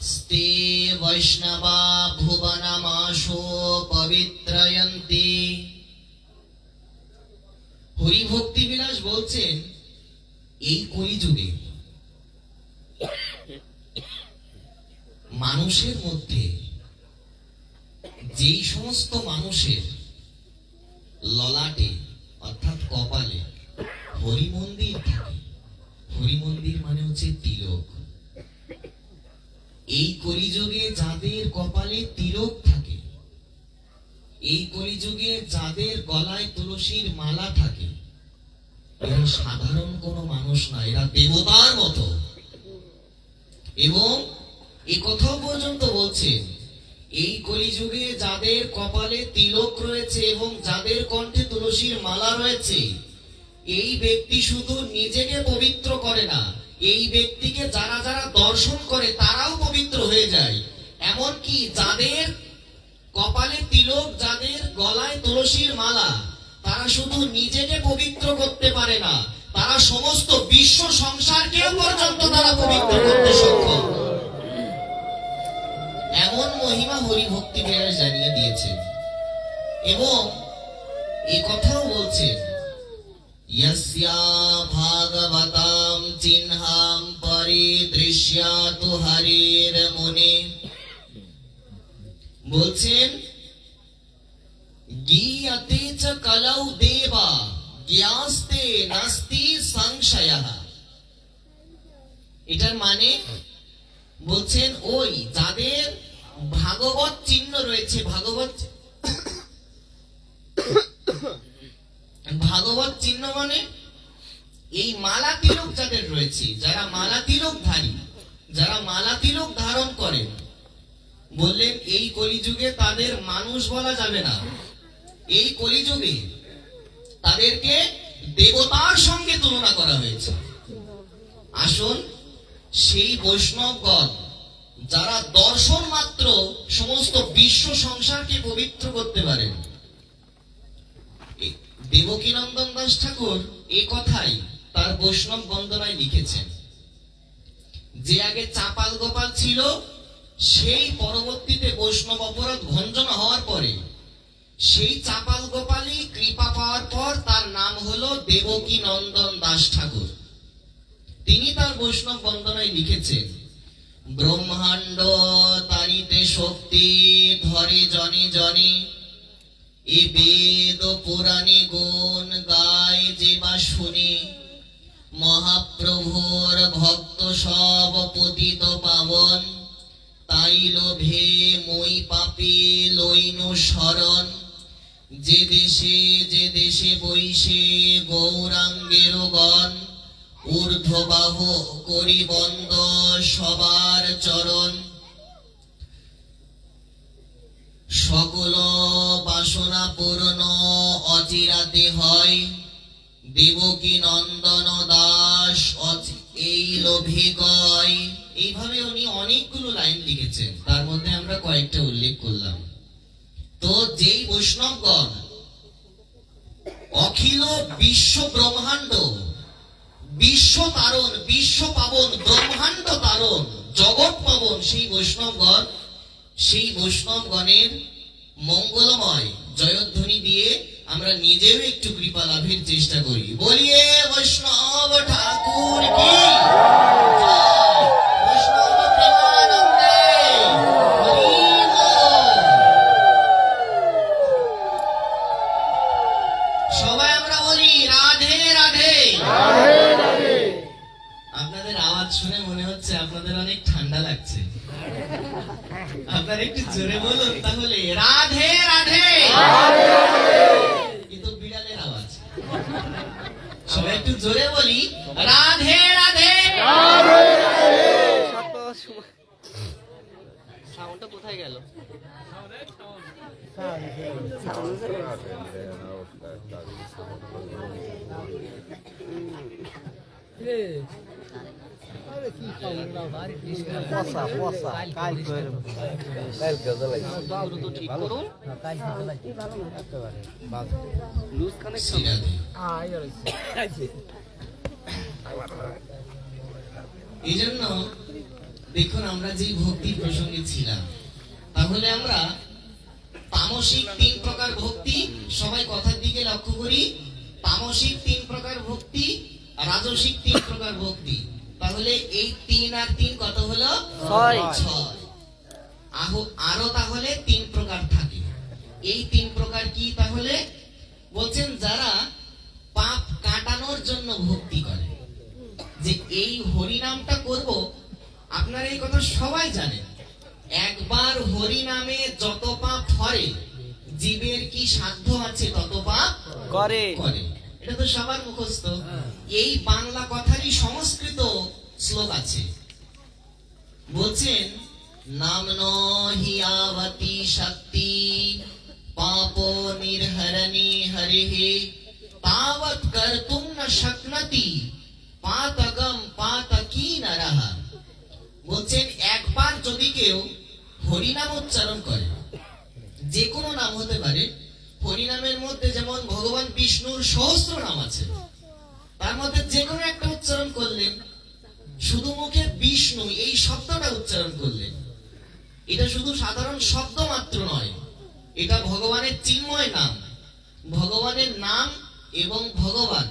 স্তে বৈষ্ণবা ভুবনমাশো পবিত্রয়ন্তি। হরিভক্তি বিলাস বলছেন এই কলিযুগে মানুষের মধ্যে যেই সমস্ত মানুষের ললাটে অর্থাৎ কপালে হরিমন্দির থাকে, হরিমন্দির মানে হচ্ছে তিলক, এই কলিযুগে যাদের কপালে তিলক থাকে, এই কলিযুগে যাদের গলায় তুলসীর মালা থাকে, এরা সাধারণ কোনো মানুষ না, এরা দেবতার মতো। এবং এই কথাও পর্যন্ত বলছেন, এই কলিযুগে যাদের কপালে তিলক রয়েছে এবং যাদের কণ্ঠে তুলসীর মালা রয়েছে, এই ব্যক্তি শুধু নিজেকে পবিত্র করে না, এই ব্যক্তিকে যারা যারা দর্শন করে তারাও পবিত্র হয়ে যায়। এমনকি যাদের কপালে তিলক, যাদের গলায় তুলসীর মালা, তারা শুধু নিজেকে পবিত্র করতে পারে না, তারা সমস্ত বিশ্ব সংসারকেও পর্যন্ত তারা পবিত্র করতে সক্ষম। এমন মহিমা হরিভক্তি বিলাস জানিয়ে দিয়েছেন। এবং এই কথাও বলছেন, यस्या भागवतां चिह्नं परिदृश्यातु हरिर मुनि। বলছেন গীয়তে চ কলৌ দেবা জ্ঞাস্তে নাস্তি সংশয়ঃ। এটার মানে বলছেন ওই যাদের ভাগবত চিহ্ন রয়েছে, ভাগবত চিহ্ন মানে এই মালা তিলক যাদের রয়েছে, যারা মালা তিলক ধারী, যারা মালা তিলক ধারণ করেন, বললেন এই কলিযুগে তাদের মানুষ বলা যাবে না, এই কলিযুগে তাদেরকে দেবতার সঙ্গে তুলনা করা হয়েছে। আসুন সেই বৈষ্ণবগণ যারা দর্শন মাত্র সমস্ত বিশ্ব সংসারকে পবিত্র করতে দেবকীনন্দন দাস ঠাকুর এ কথাই তার বৈষ্ণব বন্দনায় লিখেছেন যে আগে চাপাল গোপাল ছিল, সেই পরবর্তীতে বৈষ্ণব অপরাধ ভঞ্জন হওয়ার পরে সেই চাপাল গোপালই কৃপা পাওয়ার পর তার নাম হলো দেবকী নন্দন দাস ঠাকুর। তিনি তার বৈষ্ণব বন্দনায় লিখেছেন, ব্রহ্মাণ্ড তারিতে শক্তি ধরে জনে জনে, এ বেদ পুরাণে গুণ গায় যে বা শুনে, মহাপ্রভুর ভক্ত সব পতিত পাবন, তাই লোভে মই পাপে লইন শরণ, যে দেশে বৈশে গৌরাঙ্গের গণ, ঊর্ধ্ববাহ করি বন্দ সবার চরণ, সকল বাসনা পূর্ণ অচিরাতে হয়, দেবকী নন্দন দাস এই লোভে কয়। এইভাবে উনি অনেকগুলো লাইন লিখেছেন, তার মধ্যে আমরা কয়েকটা উল্লেখ করলাম। তো যেই বৈষ্ণবগণ অখিল বিশ্ব ব্রহ্মাণ্ড, বিশ্ব তারণ, বিশ্ব পাবন, ব্রহ্মাণ্ড তারণ, জগৎ পাবন সেই বৈষ্ণবগণ, সেই বৈষ্ণবগণের মঙ্গলময় জয়ধ্বনি দিয়ে আমরা নিজেও একটু কৃপা লাভের চেষ্টা করি। বলিয়ে বৈষ্ণব ঠাকুর কি জয়, বৈষ্ণব প্রেমানন্দে হরি বল। সবাই আমরা বলি রাধে রাধে। আপনাদের আওয়াজ শুনে মনে হচ্ছে আপনাদের অনেক ঠান্ডা লাগছে। আপনারা একটু জোরে বলুন তাহলে, রাধে রাধে। কিন্তু বিড়ালের আওয়াজ, সবাই একটু জোরে বলি, রাধে রাধে। সাউন্ডটা কোথায় গেল? তো ঠিক করুন, লুজ কানেকশন। এই জন্য দেখুন, আমরা যে ভক্তি প্রসঙ্গে ছিলাম, তাহলে আমরা তামসিক 3 প্রকার ভক্তি, সবাই কথার দিকে লক্ষ্য করি, তামসিক 3 প্রকার ভক্তি, রাজসিক 3 প্রকার ভক্তি। তাহলে এই 3 আর 3 কত হলো? 6। আরো তাহলে 3 প্রকার থাকে। এই 3 প্রকার কি তাহলে? বলছেন যারা পাপ কাটানোর জন্য ভক্তি করে, যে এই হরি নামটা করব। আপনারা এই কথা সবাই জানেন, একবার হরি নামে যত পাপ ধরে, জীবের কি সাধ্য আছে তত পাপ করে। এটা তো সবার মুখস্থ। এই বাংলা কথারই সংস্কৃত শ্লোক আছে, বলছেন, নাম নহিয়াবতি শক্তি পাপ নির্হরণী হরিহে, তাবৎ কর্তুম ন শক্নতি পাতকম পাতকি নরঃ। বলছেন একবার যদি কেউ হরিনাম উচ্চারণ করে, যে কোনো নাম হতে পারে, হরিনামের মধ্যে যেমন ভগবান বিষ্ণুর সহস্র নাম আছে, তার মধ্যে যে কোনো একটা উচ্চারণ করলেন, শুধু মুখে বিষ্ণু এই শব্দটা উচ্চারণ করলেন, এটা শুধু সাধারণ শব্দ মাত্র নয়, এটা ভগবানের চিন্ময় নাম। ভগবানের নাম এবং ভগবান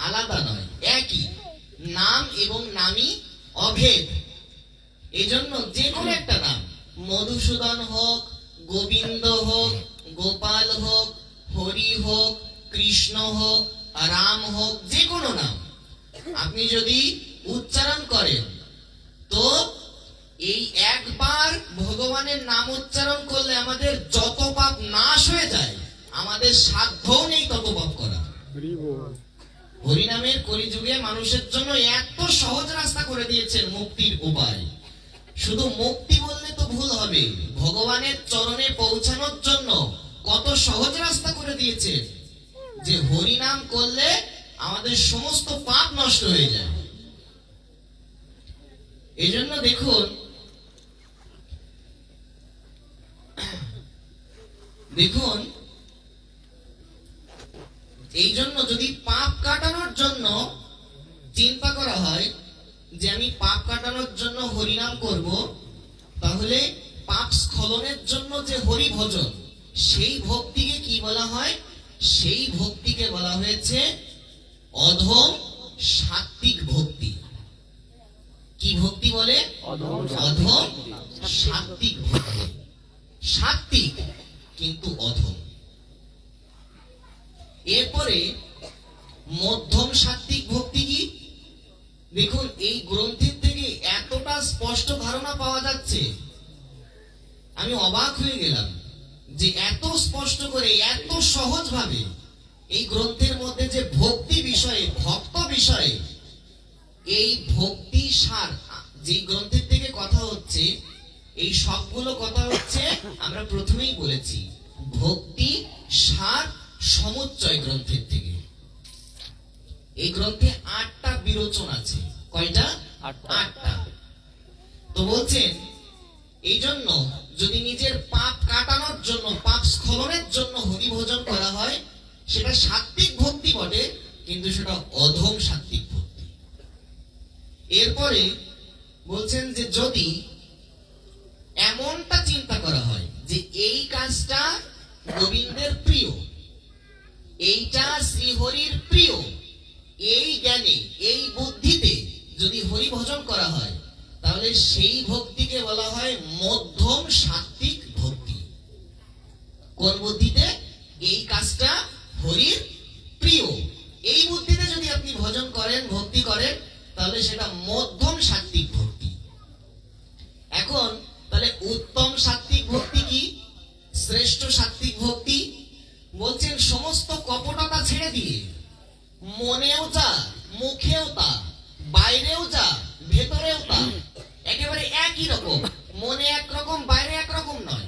আলাদা নয়, একই নাম এবং নামই অভেদ। এজন্য যে কোনো একটা নাম, মধুসূদন হোক, গোবিন্দ হোক, গোপাল হোক, হরি হোক, কৃষ্ণ হোক, রাম হোক, যে কোনো নাম আপনি যদি উচ্চারণ করেন, তো এই একবার ভগবানের নাম উচ্চারণ করলে আমাদের যত পাপ নাশ হয়ে যায়, আমাদের সাধ্যও নেই তত পাপ করা। হরিনামের কলিযুগে মানুষের জন্য এত সহজ রাস্তা করে দিয়েছেন মুক্তির উপায়। শুধু মুক্তি বললে তো ভুল হবে, ভগবানের চরণে পৌঁছানোর জন্য কত সহজ রাস্তা করে দিয়েছে, যে হরিনাম করলে আমাদের সমস্ত পাপ নষ্ট হয়ে যায়। এই জন্য দেখুন, এই জন্য যদি পাপ কাটানোর জন্য চিন্তা করা হয় যে আমি পাপ কাটানোর জন্য হরিনাম করব, তাহলে পাপ স্খলনের জন্য যে হরি ভজন, সেই ভক্তিকে কি বলা হয়? সেই ভক্তিকে বলা হয়েছে অধম সাত্ত্বিক ভক্তি। কি ভক্তি বলে? অধম অধম সাত্ত্বিক ভক্তি। সাত্ত্বিক কিন্তু অধম। এরপরে মধ্যম সাত্ত্বিক ভক্তি কি? দেখুন, এই গ্রন্থের থেকে এতটা স্পষ্ট ধারণা পাওয়া যাচ্ছে, আমি অবাক হয়ে গেলাম যে এত স্পষ্ট করে, এত সহজ ভাবে এই গ্রন্থের মধ্যে যে ভক্তি বিষয়ে, ভক্ত বিষয়ে, এই ভক্তি সার যে গ্রন্থের থেকে কথা হচ্ছে, এই সবগুলো কথা হচ্ছে আমরা প্রথমেই বলেছি ভক্তি সার সমুচ্চয় গ্রন্থের থেকে। এই গ্রন্থে 8টা বিরোচন আছে। কয়টা? 8টা। তো বলছেন এই জন্য যদি নিজের পাপ কাটানোর জন্য, পাপ স্খলনের জন্য হরি ভজন করা হয়, সেটা সাত্ত্বিক ভক্তি বটে, কিন্তু সেটা অধম সাত্ত্বিক ভক্তি। এরপরে বলছেন যে যদি এমনটা চিন্তা করা হয় যে এই কাজটা গোবিন্দের প্রিয়, এইটা শ্রীহরির প্রিয়, এই জ্ঞানে, এই বুদ্ধিতে যদি হরি ভজন করা হয়, তাহলে সেই ভক্তিকে বলা হয় মধ্যম সাত্ত্বিক ভক্তি। কোন বুদ্ধিতে? এই কাজটা হরির প্রিয়, এই বুদ্ধিতে যদি আপনি ভজন করেন, ভক্তি করেন, তাহলে সেটা মধ্যম সাত্ত্বিক ভক্তি। এখন তাহলে উত্তম সাত্ত্বিক ভক্তি কি? শ্রেষ্ঠ সাত্ত্বিক ভক্তি বলছেন সমস্ত কপটতা ছেড়ে দিয়ে মনেও যা, মুখেও তা, বাইরেও যা, ভেতরেও তা, একেবারে একই রকম, মনে একরকম, বাইরে একরকম নয়।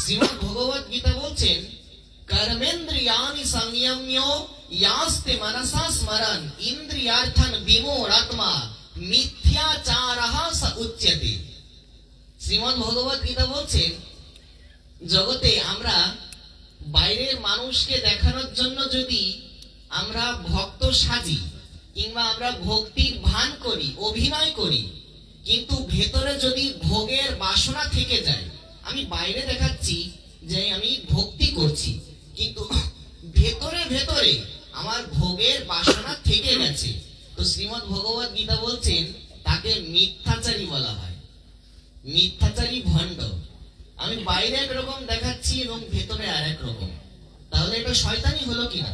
শ্রীমদ্ ভগবত গীতা বলছেন कर्मेन्द्रियाणि संयम्य यास्ते मनसा स्मरन् इंद्रियार्थान् विमूढात्मा मिथ्याचारः स उच्यते। শ্রীমদ্ ভগবত গীতা বলছেন জগতে আমরা বাইরের মানুষকে দেখানোর জন্য যদি আমরা ভক্ত সাজি, কিংবা আমরা ভক্তির ভান করি, অভিনয় করি, কিন্তু ভেতরে যদি ভোগের বাসনা থেকে যায়, আমি বাইরে দেখাচ্ছি যে আমি ভক্তি করছি, কিন্তু ভেতরে ভেতরে আমার ভোগের বাসনা থেকে গেছে, তো শ্রীমদ্ ভগবত গীতা বলছেন তাকে মিথ্যাচারী বলা হয়। মিথ্যাচারী, ভণ্ড। আমি বাইরে একরকম দেখাচ্ছি এবং ভেতরে আর এক রকম, তাহলে এটা শয়তানি হলো কিনা?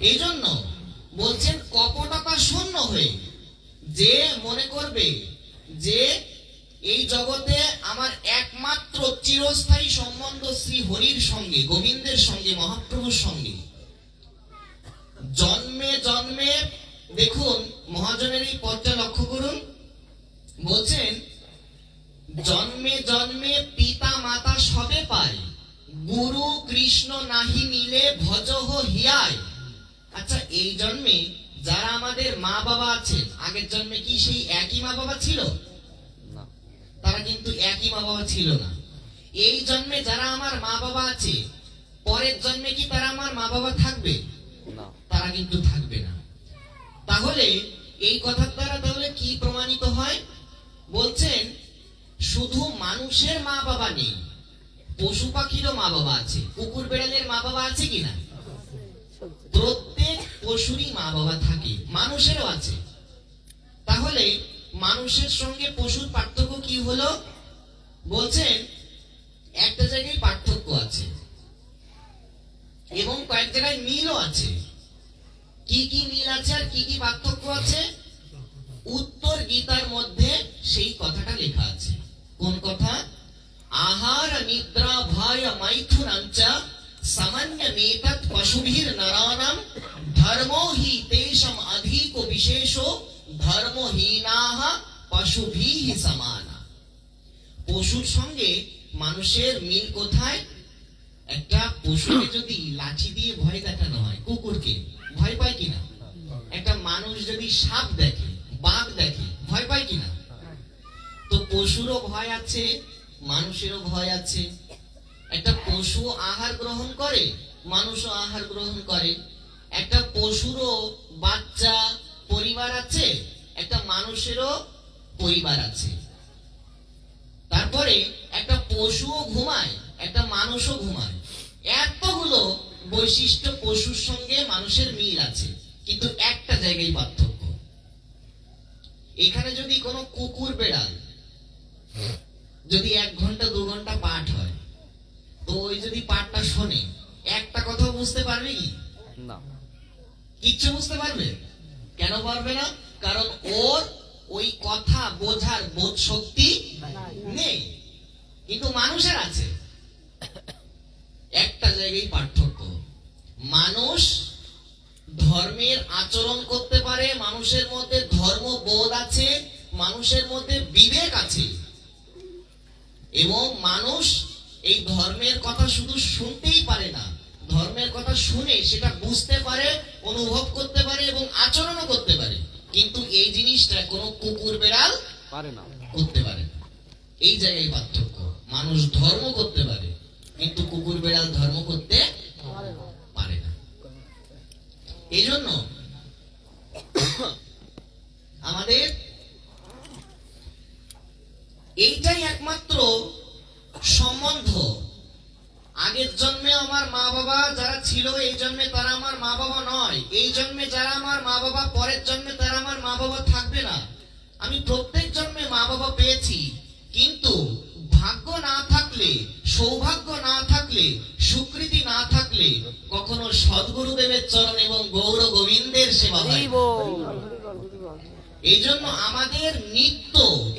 এই জন্য বলছেন কপটতা শূন্য হয়ে যে মনে করবে যে এই জগতে আমার একমাত্র চিরস্থায়ী সম্বন্ধ শ্রী হরির সঙ্গে, গোবিন্দের সঙ্গে, মহাপ্রভুর সঙ্গে, জন্মে জন্মে, দেখুন মহাজনের এই পদটা লক্ষ্য করুন, বলছেন জন্মে জন্মে পিতা মাতা সবে পায়, গুরু কৃষ্ণ নাহি মিলে ভজহ হিয়ায়। আচ্ছা, এই জন্মে যারা আমাদের মা বাবা আছেন, আগের জন্মে কি সেই একই মা বাবা ছিল? না, তারা কিন্তু একই মা বাবা ছিল না। এই জন্মে যারা আমার মা বাবা আছে, পরের জন্মে কি তারা আমার মা বাবা থাকবে? না, তারা কিন্তু থাকবে না। তাহলে এই কথার দ্বারা তাহলে কি প্রমাণিত হয়? বলছেন শুধু মানুষের মা বাবা নেই, পশু পাখিরও মা বাবা আছে। কুকুর বেড়ালের মা বাবা আছে কিনা? প্রত্যেক পশুরই মা বাবা থাকে, মানুষেরও আছে। তাহলে মানুষের সঙ্গে পশুর পার্থক্য কি হলো? বলছেন একটা জায়গায় পার্থক্য আছে এবং কয়েক জায়গায় মিলও আছে। কি কি মিল আছে আর কি কি পার্থক্য আছে? উত্তর গীতার মধ্যে সেই কথাটা লেখা আছে। কোন কথা? আহার নিদ্রা ভয় মৈথুনঞ্চ সামান্যমেতৎ পশুভির নরানাম ধর্মো হি তেষাম অধিকো বিশেষো ধর্মহীনাঃ পশুভিঃ সমানা। পশুর সঙ্গে মানুষের মিল কোথায়? একটা পশুকে যদি লাঠি দিয়ে ভয় দেখানো হয়, কুকুরকে ভয় পায় কিনা? একটা মানুষ যদি সাপ দেখে, বাঘ দেখে, ভয় পায় কিনা? তো পশুরও ভয় আছে, মানুষেরও ভয় আছে। একটা পশু আহার গ্রহণ করে, মানুষও আহার গ্রহণ করে। একটা পশুরও বাচ্চা, পরিবার আছে, একটা মানুষেরও পরিবার আছে। তারপরে একটা পশুও ঘুমায়, একটা মানুষও ঘুমায়। এতগুলো বৈশিষ্ট্য পশুর সঙ্গে মানুষের মিল আছে, কিন্তু একটা জায়গায় পার্থক্য। এখানে যদি কোনো কুকুর বেড়াল যদি 1 ঘন্টা 2 ঘন্টা পাঠ হয়, তো ওই যদি পাঠটা শোনে, একটা কথা বুঝতে পারবে কি? না। কিচ্ছু বুঝতে পারবে? কেন পারবে না? কারণ ওর ওই কথা বোঝার বোধ শক্তি নেই, কিন্তু মানুষের আছে। একটা জায়গায় পার্থক্য, মানুষ ধর্মের আচরণ করতে পারে, মানুষের মধ্যে ধর্মবোধ আছে, মানুষের মধ্যে বিবেক আছে, এবং মানুষ এই ধর্মের কথা শুধু শুনতেই পারে না, ধর্মের কথা শুনে সেটা বুঝতে পারে, অনুভব করতে পারে এবং আচরণও করতে পারে। কিন্তু এই জিনিসটা কোনো কুকুর বেড়াল পারে না। করতে পারে না। এই জায়গায় পার্থক্য। মানুষ ধর্ম করতে পারে, কিন্তু কুকুর বেড়াল ধর্ম করতে পারে না। এই জন্য আমাদের এইটাই একমাত্র সম্বন্ধ। আগের জন্মে আমার মা বাবা যারা ছিল, এই জন্মে তারা আমার মা বাবা নয়। এই জন্মে যারা আমার মা বাবা, পরের জন্মে তারা আমার মা বাবা থাকবে না। আমি প্রত্যেক জন্মে মা বাবা পেয়েছি, কিন্তু ভাগ্য না থাকলে, সৌভাগ্য না থাকলে, সুকৃতি না থাকলে কখনো সদ্গুরুদেবের চরণ এবং গৌর গোবিন্দের সেবা হয় না। এই জন্য আমাদের নিত্য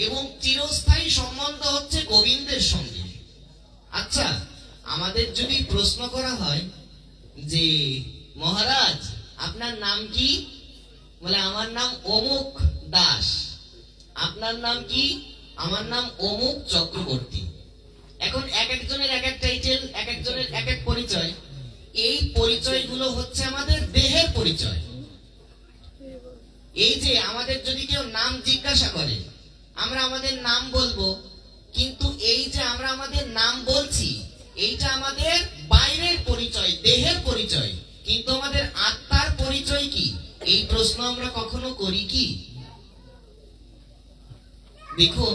এবং চিরস্থায়ী সম্বন্ধ হচ্ছে গোবিন্দের সঙ্গে। আচ্ছা, আমাদের যদি প্রশ্ন করা হয় যে মহারাজ আপনার নাম কি? বলে আমার নাম অমুক দাস। আপনার নাম কি? আমার নাম অমুক চক্রবর্তী। এখন এক একজনের এক এক টাইটেল, এক একজনের এক এক পরিচয়। এই পরিচয়গুলো হচ্ছে আমাদের দেহের পরিচয়। এই যে আমাদের যদি কেউ নাম জিজ্ঞাসা করে, আমরা আমাদের নাম বলবো, কিন্তু এই যে আমরা আমাদের নাম বলছি, এইটা আমাদের বাইরের পরিচয়, দেহের পরিচয়, কিন্তু আমাদের আত্মার পরিচয় কি? এই প্রশ্ন আমরা কখনো করি কি? দেখুন,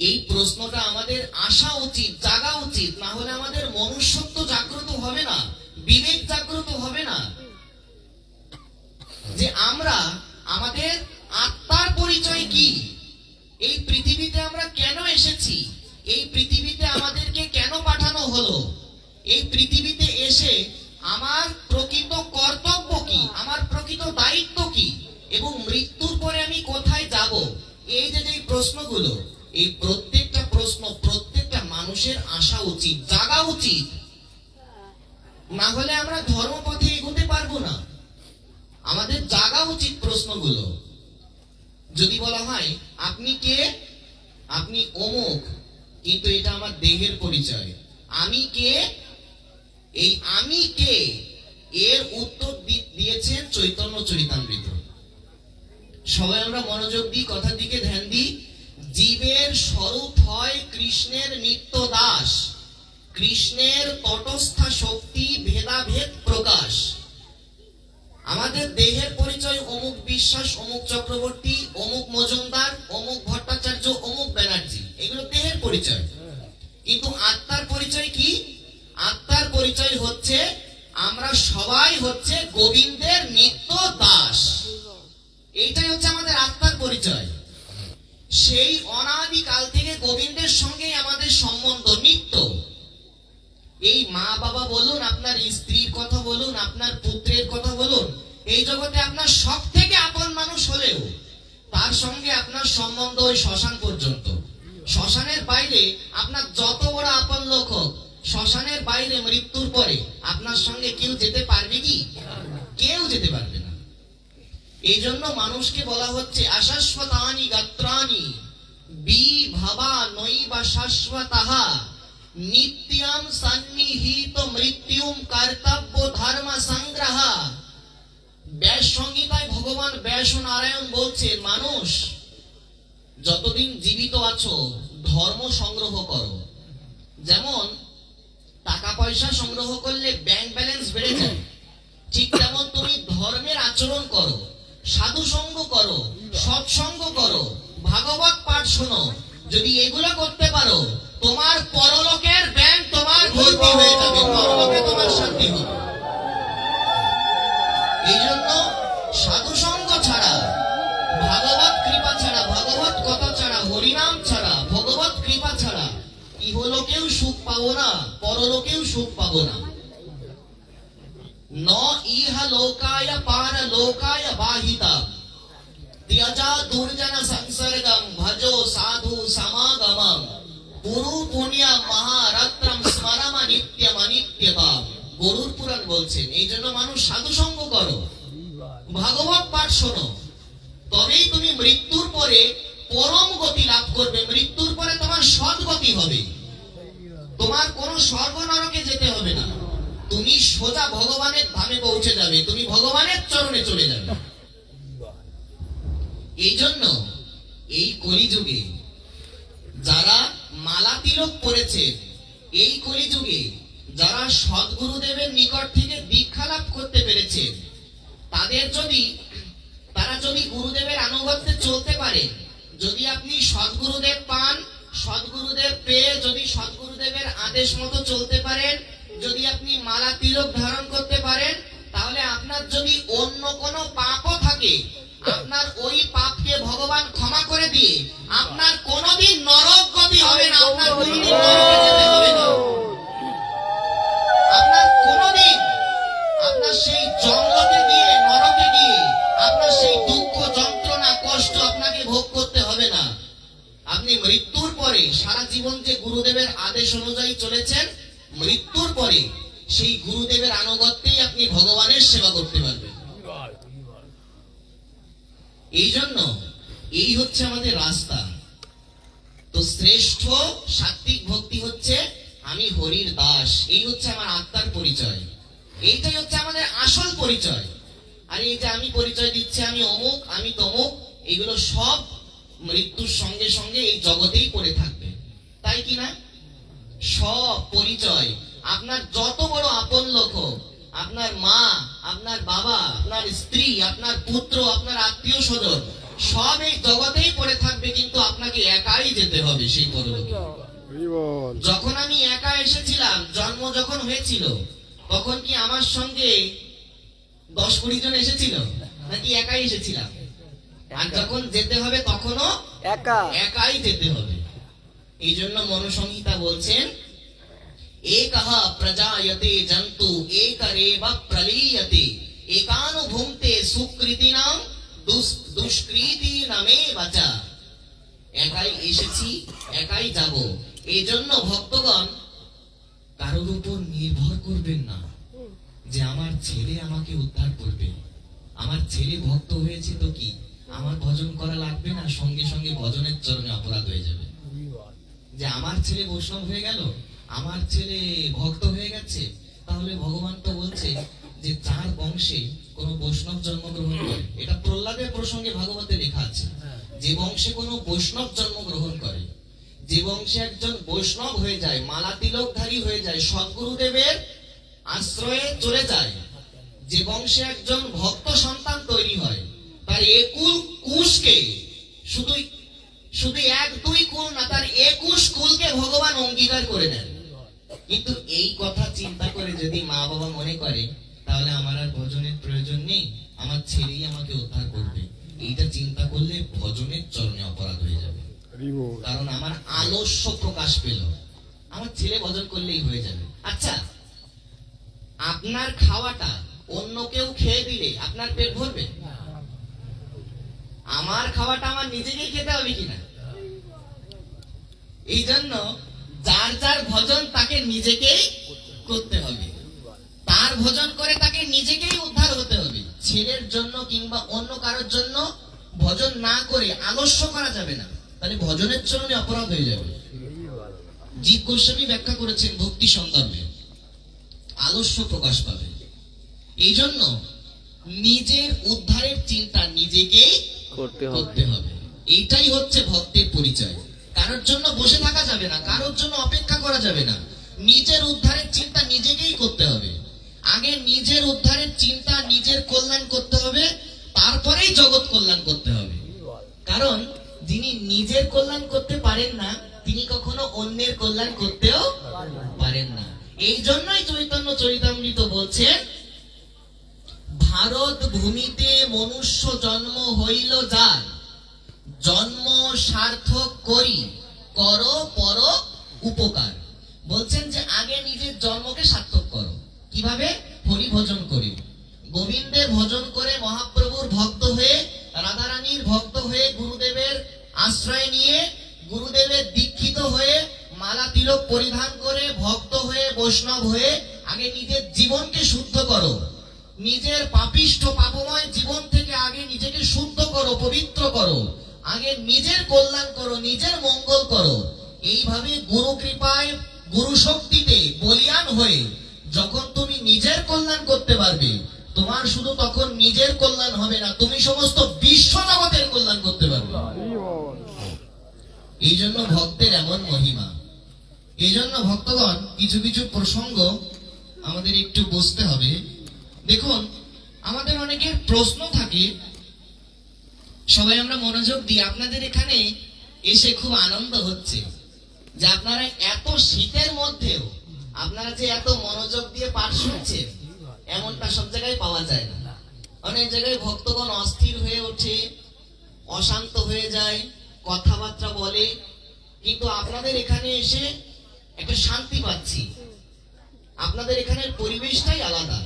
এই প্রশ্নটা আমাদের আসা উচিত, জাগা উচিত, না হলে আমাদের মনুষ্যত্ব জাগ্রত হবে না, বিবেক জাগ্রত হবে না। যে আমরা আমাদের আত্মার পরিচয় কি? এই পৃথিবীতে আমরা কেন এসেছি? এই পৃথিবীতে আমাদেরকে কেন পাঠানো হলো? এই পৃথিবীতে এসে আমার প্রকৃত কর্তব্য কি, আমার প্রকৃত দায়িত্ব কি, এবং মৃত্যুর পরে আমি কোথায় যাব? এই যে প্রশ্নগুলো, এই প্রত্যেকটা প্রশ্ন প্রত্যেকটা মানুষের আসা উচিত, জাগা উচিত, না হলে আমরা ধর্মপথে এগোতে পারবো না। আমাদের জাগা উচিত প্রশ্নগুলো। যদি বলা হয় আপনি কে? আপনি অমুক, কিন্তু এটা আমার দেহের পরিচয়। আমি কে? এই আমি কে এর উত্তর দিয়েছেন চৈতন্য চরিতামৃত। সবাই আমরা মনোযোগ দিই, কথার দিকে ধ্যান দিই। জীবের স্বরূপ হয় কৃষ্ণের নিত্য দাস, কৃষ্ণের তটস্থা শক্তি ভেদাভেদ প্রকাশ। আমাদের দেহের পরিচয় অমুক বিশ্বাস, অমুক চক্রবর্তী, অমুক মজুমদার, অমুক ভট্টাচার্য, অমুক ব্যানার্জি, এগুলো দেহের পরিচয়। কিন্তু আত্মার পরিচয় কি? আত্মার পরিচয় হচ্ছে আমরা সবাই হচ্ছে গোবিন্দের নিত্য দাস। এইটাই হচ্ছে আমাদের আত্মার পরিচয়। সেই অনাদিকাল থেকে গোবিন্দের সঙ্গেই আমাদের সম্বন্ধ নিত্য। এই মা বাবা বলুন, আপনার স্ত্রীর কথা বলুন, আপনার পুত্রের কথা বলুন, এই জগতে আপনার সব থেকে আপন মানুষ হলেও তার সঙ্গে আপনার সম্বন্ধ ওই শ্মশান পর্যন্ত। শ্মশানের বাইরে আপনার যত বড় আপন লোক হোক, শ্মশানের বাইরে মৃত্যুর পরে আপনার সঙ্গে কেউ যেতে পারবে কি? কেউ যেতে পারবে না। এই জন্য মানুষকে বলা হচ্ছে অশাশ্বতানি গাত্রানি বিভাবা নৈবা শাশ্বতঃ নিত্যম সন্নিহিত মৃত্যুম কর্তব্য ধর্ম সংগ্রহ। ব্যাস সংহিতায় ভগবান ব্যাস নারায়ণ বলছে, মানুষ যতদিন জীবিত আছো ধর্ম সংগ্রহ করো। যেমন টাকা পয়সা সংগ্রহ করলে ব্যাংক ব্যালেন্স বেড়ে যায়, ঠিক তেমন তুমি ধর্মের আচরণ করো। সাধু সঙ্গ করো, সৎসঙ্গ করো, ভাগবত পাঠ শোনো। যদি এগুলো করতে পারো, তোমার পরলোকের ব্যাংক তোমার ভর্তি হয়ে যাবে, পরলোকে তোমার শান্তি হবে। এই জন্য সাধু সঙ্গ ছাড়া, ভাগবত কৃপা ছাড়া, ভাগবত কথা ছাড়া, হরিনাম ছাড়া, ভগবত কৃপা ছাড়া ইহলোকেও সুখ পাবো না, পরলোকেও সুখ পাবো না। ন ইহা লোকায় পার লোকায় বাহিতা ত্যজা দুর্জন সংসর্গম ভজো সাধু সমাগমম গুরু পুণ্য মহারত্নম স্মরম নিত্যম অনিত্যতাম। গরুর পুরাণ বলছেন এই জন্য মানুষ সাধু সঙ্গ করো, ভাগবত পাঠ শোনো, তবেই তুমি মৃত্যুর পরে পরম গতি লাভ করবে। মৃত্যুর পরে তোমার সদ্গতি হবে, তোমার কোন স্বর্গ নরকে যেতে হবে না, তুমি সোজা ভগবানের ধামে পৌঁছে যাবে, তুমি ভগবানের চরণে চলে যাবে। এই জন্য এই কলিযুগে যারা মালা তিলক পড়েছে, এই কলিযুগে যারা সদ্গুরুদেবের নিকট থেকে দীক্ষা লাভ করতে পেরেছে, তারা যদি গুরুদেবের আনুগত্যে চলতে পারে, যদি আপনি সদ্গুরুদেব পান, সদ্গুরুদেব পেয়ে যদি সদ্গুরুদেবের আদেশ মতো চলতে পারেন, যদি আপনি মালা তিলক ধারণ করতে পারেন, তাহলে আপনার যদি অন্য কোনো পাপও থাকে, আপনার ওই পাপকে ভগবান ক্ষমা করে দিয়ে আপনার কোনোদিন নরক গতি হবে না, আপনার কোনোদিন নরকে যেতে হবে না, আপনার কোনোদিন আপনার সেই জঙ্গলে গিয়ে, নরকে গিয়ে আপনার সেই দুঃখ যন্ত্রণা কষ্ট আপনাকে ভোগ করতে হবে না। আপনি মৃত্যুর পরে সারা জীবন যে গুরুদেবের আদেশ অনুযায়ী চলেছেন, মৃত্যুর পরে সেই গুরুদেবের আনুগত্যেই আপনি ভগবানের সেবা করতে পারবেন। এই জন্য এই হচ্ছে আমাদের রাস্তা। তো শ্রেষ্ঠ সাত্বিক ভক্তি হচ্ছে আমি হরির দাস, এই হচ্ছে আমার আত্মার পরিচয়, এইটাই হচ্ছে আমাদের আসল পরিচয়। আর এই যে আমি পরিচয় দিচ্ছি আমি অমুক, আমি তমুক, এগুলো সব মৃত্যুর সঙ্গে সঙ্গে এই জগতেই পড়ে থাকবে, তাই কি না? সব পরিচয় আপনার যত বড় আপন লোক হোক, আপনার মা, আপনার বাবা, আপনার স্ত্রী, আপনার পুত্র, আপনার আত্মীয় স্বজন, সব এই জগতেই পড়ে থাকবে, কিন্তু আপনাকে একাই যেতে হবে সেই পরলোকে। যখন আমি একা এসেছিলাম, জন্ম যখন হয়েছিল, তখন কি আমার সঙ্গে 10-20 জন এসেছিল নাকি একাই এসেছিলাম? আর যখন যেতে হবে তখনও একাই যেতে হবে। এই জন্য মনুসংহিতা বলছেন একঃ প্রজায়তে জন্তু একরেব প্রলীয়তে একানুভুঙ্ক্তে সুকৃতিনাম দুষ্কৃতি নামে বাচা। একাই এসেছি, একাই যাব। এই জন্য ভক্তগণ কারোর উপর নির্ভর করবেন না যে আমার ছেলে আমাকে উদ্ধার করবে, আমার ছেলে ভক্ত হয়েছে তো কি আমার ভজন করা লাগবে না, সঙ্গে সঙ্গে ভজনের চরণে অপরাধ হয়ে যাবে। যে আমার ছেলে বৈষ্ণব হয়ে গেল, আমার ছেলে ভক্ত হয়ে গেছে, তাহলে ভগবান তো বলছে যে যার বংশে কোনো বৈষ্ণব জন্মগ্রহণ করে, এটা প্রহ্লাদের প্রসঙ্গে ভাগবতে লেখা আছে, যে বংশে কোনো বৈষ্ণব জন্মগ্রহণ করে, যে বংশে একজন বৈষ্ণব হয়ে যায়, মালা তিলকধারী হয়ে যায়, সদ্গুরুদেবের আশ্রয়ে চলে যায়, যে বংশে একজন ভক্ত সন্তান তৈরি হয়, তার একুল কুশকে শুধু 1-2 কুল না, তার 21 কুলকে ভগবান অঙ্গীকার করে নেন। কিন্তু এই কথা চিন্তা করে যদি মা বাবা মনে করে তাহলে আমার আর ভজনের প্রয়োজন নেই, আমার ছেলেই আমাকে উদ্ধার করবে, এইটা চিন্তা করলে ভজনের চরণে অপরাধ হয়ে যাবে। কারণ আমার আলস্য প্রকাশ পেল, আমার ছেলে ভজন করলেই হয়ে যাবে। আচ্ছা, আপনার খাওয়াটা অন্য কেউ খেয়ে দিলে আপনার পেট ভরবে? আমার খাওয়াটা আমার নিজেকেই খেতে হবে কিনা? এই জন্য যার যার ভজন তাকে নিজেকেই করতে হবে, তার ভজন করে তাকে নিজেকেই উদ্ধার হতে হবে। ছেলের জন্য কিংবা অন্য কারোর জন্য ভজন না করে আলস্য করা যাবে না, তাহলে ভজনের চরণে অপরাধ হয়ে যাবে। জীব গোস্বামী ব্যাখ্যা করেছেন ভক্তি সন্দর্ভে, আলস্য প্রকাশ পাবে। এই জন্য নিজের উদ্ধারের চিন্তা নিজেকেই করতে হবে, এইটাই হচ্ছে ভক্তের পরিচয়। কারোর জন্য বসে থাকা যাবে না, কারোর জন্য অপেক্ষা করা যাবে না, নিজের উদ্ধারের চিন্তা নিজেকেই করতে হবে। আগে নিজের উদ্ধারের চিন্তা, নিজের কল্যাণ করতে হবে, তারপরেই জগৎ কল্যাণ করতে হবে। কারণ যিনি নিজের কল্যাণ করতে পারেন না, তিনি কখনো অন্যের কল্যাণ করতেও পারেন না। এই জন্যই চৈতন্য চরিতামৃত বলছেন, ভারত ভূমিতে মনুষ্য জন্ম হইল যার, জন্ম সার্থক করি কর পর উপকার। বলছেন যে আগে নিজের জন্মকে সার্থক করো। কিভাবে? হরি ভজন করি, গোবিন্দের ভজন করে, মহাপ্রভুর ভক্ত হয়ে, রাধারানীর ভক্ত হয়ে, গুরুদেবের আশ্রয় নিয়ে, গুরুদেবের দীক্ষিত হয়ে, মালা তিলক পরিধান করে, ভক্ত হয়ে, বৈষ্ণব হয়ে আগে নিজের জীবনকে শুদ্ধ করো। নিজের পাপিষ্ঠ পাপময় জীবন থেকে আগে নিজেকে শুদ্ধ করো, পবিত্র করো। আগে নিজের কল্যাণ করো, নিজের মঙ্গল করো। এইভাবে গুরু কৃপায়, গুরু শক্তিতে বলিয়ান হয়ে যখন তুমি নিজের কল্যাণ করতে পারবে, তোমার শুধু তখন নিজের কল্যাণ হবে না, তুমি সমস্ত বিশ্ব জগতের কল্যাণ করতে পারবে। এই জন্য ভক্তের এমন মহিমা। এই জন্য ভক্তগণ, কিছু কিছু প্রসঙ্গ আমাদের একটু বুঝতে হবে। দেখুন, আমাদের অনেকের প্রশ্ন থাকে, সবাই আমরা মনোযোগ দিই। আপনাদের এখানে এসে খুব আনন্দ হচ্ছে যে আপনারা এত শীতের মধ্যেও আপনারা যে এত মনোযোগ দিয়ে পাঠ শুনছেন, এমনটা সব জায়গায় পাওয়া যায় না। অনেক জায়গায় ভক্তগণ অস্থির হয়ে ওঠে, অশান্ত হয়ে যায়, কথাবার্তা বলে, কিন্তু আপনাদের এখানে এসে একটা শান্তি পাচ্ছি। আপনাদের এখানের পরিবেশটাই আলাদা।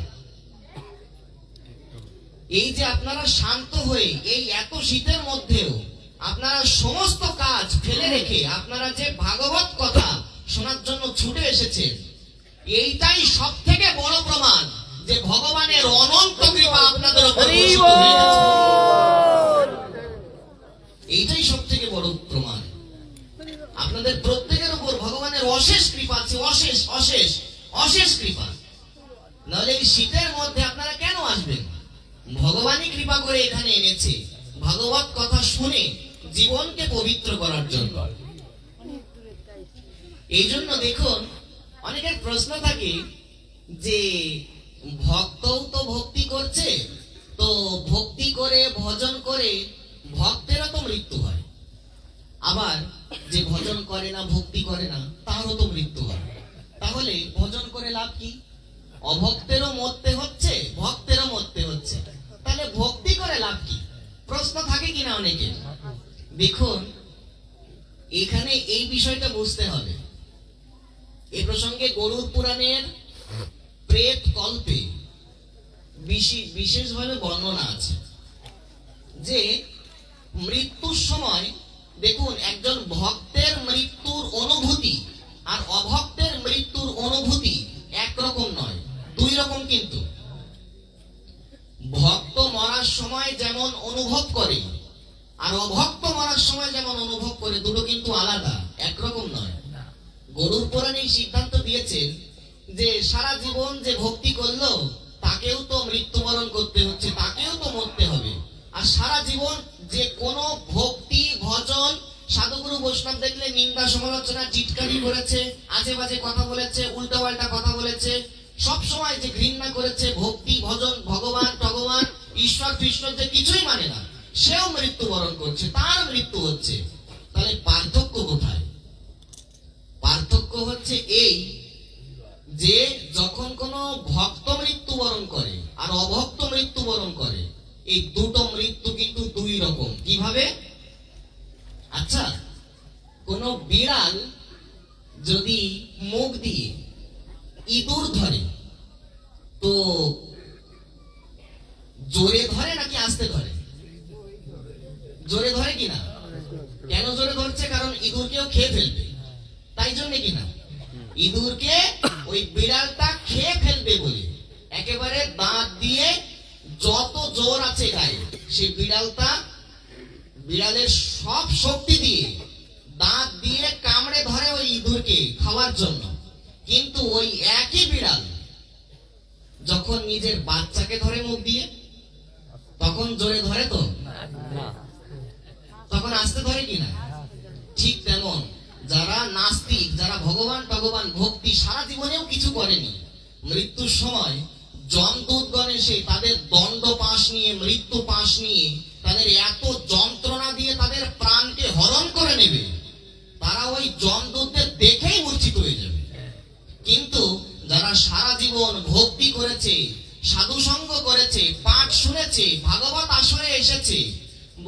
এই যে আপনারা শান্ত হয়ে এই এত শীতের মধ্যেও আপনারা সমস্ত কাজ ফেলে রেখে আপনারা যে ভাগবত কথা শোনার জন্য ছুটে এসেছেন, এইটাই সব থেকে বড় প্রমাণ যে ভগবানের অনন্ত কৃপা আপনাদের উপর বর্ষিত হয়ে গেছে। এইটাই সব থেকে বড় প্রমাণ। আপনাদের প্রত্যেকের উপর ভগবানের অশেষ কৃপা আছে, অশেষ অশেষ অশেষ কৃপা। নাহলে এই শীতের মধ্যে আপনারা কেন আসবেন? ভগবানই কৃপা করে এখানে এনেছে ভাগবত কথা শুনে জীবনকে পবিত্র করার জন্য। এই জন্য দেখুন, অনেকের প্রশ্ন থাকে যে ভক্তও তো ভক্তি করছে, তো ভক্তি করে ভজন করে ভক্তেরও তো মৃত্যু হয়, আবার যে ভজন করে না, ভক্তি করে না, তারও তো মৃত্যু হয়। তাহলে ভজন করে লাভ কি? অভক্তেরও মরতে হচ্ছে, ভক্তেরও মরতে হচ্ছে, তাহলে ভক্তি করে লাভ কি? প্রশ্ন থাকে কিনা অনেকে। দেখুন, এখানে এই বিষয়টা বুঝতে হবে। এই প্রসঙ্গে গরুড় পুরাণের প্রেত কল্পে বিশেষভাবে বর্ণনা আছে যে মৃত্যুর সময়, দেখুন, একজন ভক্তের মৃত্যুর অনুভূতি আর অভক্তের মৃত্যুর অনুভূতি একরকম নয়, দুই রকম। কিন্তু ভক্ত মরার সময় যেমন অনুভব করে আর অভক্ত মরার সময় যেমন অনুভব করে, দুটো কিন্তু আলাদা, একরকম নয়। গরুড় পুরাণে এই সিদ্ধান্ত দিয়েছেন যে সারা জীবন যে ভক্তি করলো তাকেও তো মৃত্যুবরণ করতে হচ্ছে, তাকেও তো মরতে হবে। আর সারা জীবন যে কোনো ভক্তি ভজন সাধুগুরু বৈষ্ণব দেখলে নিন্দা সমালোচনা টিটকারি করেছে, আজে বাজে কথা বলেছে, উল্টো পাল্টা কথা বলেছে, সব সময় যে ঘৃণা করেছে, ভক্তি ভজন ভগবান ভগবান ঈশ্বর কৃষ্ণ যে কিছুই মানে না, সেও মৃত্যুবরণ করছে, তার মৃত্যু হচ্ছে। তাহলে পার্থক্য কোথায়? পার্থক্য হচ্ছে এই যে যখন কোন ভক্ত মৃত্যুবরণ করে আর অভক্ত মৃত্যুবরণ করে, এই দুটো মৃত্যু কিন্তু দুই রকম। কিভাবে? আচ্ছা, কোন বিড়াল যদি মুখ দিয়ে ইঁদুর ধরে, তো জোরে ধরে নাকি আস্তে ধরে? জোরে ধরে কিনা? কেন জোরে ধরছে? কারণ ইঁদুরকেও খেয়ে ফেলবে, তাই জন্য কিনা? ইঁদুরকে ওই বিড়ালটা খেয়ে ফেলবে বলে একেবারে দাঁত দিয়ে যত জোর আছে গায়ে, সেই বিড়ালটা বিড়ালের সব শক্তি দিয়ে দাঁত দিয়ে কামড়ে ধরে ওই ইঁদুরকে খাওয়ার জন্য। কিন্তু ওই একই বিড়াল যখন নিজের বাচ্চাকে ধরে মুখ দিয়ে, তখন জোরে ধরে তো? তখন আস্তে ধরে কিনা? ঠিক তেমন যারা নাস্তিক, যারা ভগবান ভগবান ভক্তি সারা জীবনেও কিছু করেনি, মৃত্যুর সময় যমদূতগণ এসে তাদের দণ্ড পাশ নিয়ে, মৃত্যু পাশ নিয়ে তাদের এত যন্ত্রণা দিয়ে তাদের প্রাণকে হরণ করে নেবে, তারা ওই যমদূতদের দেখেই মূর্ছিত হয়ে যাবে। কিন্তু যারা সারা জীবন ভক্তি করেছে, সাধুসঙ্গ করেছে, পাঠ শুনেছে, ভাগবত আসরে এসেছে,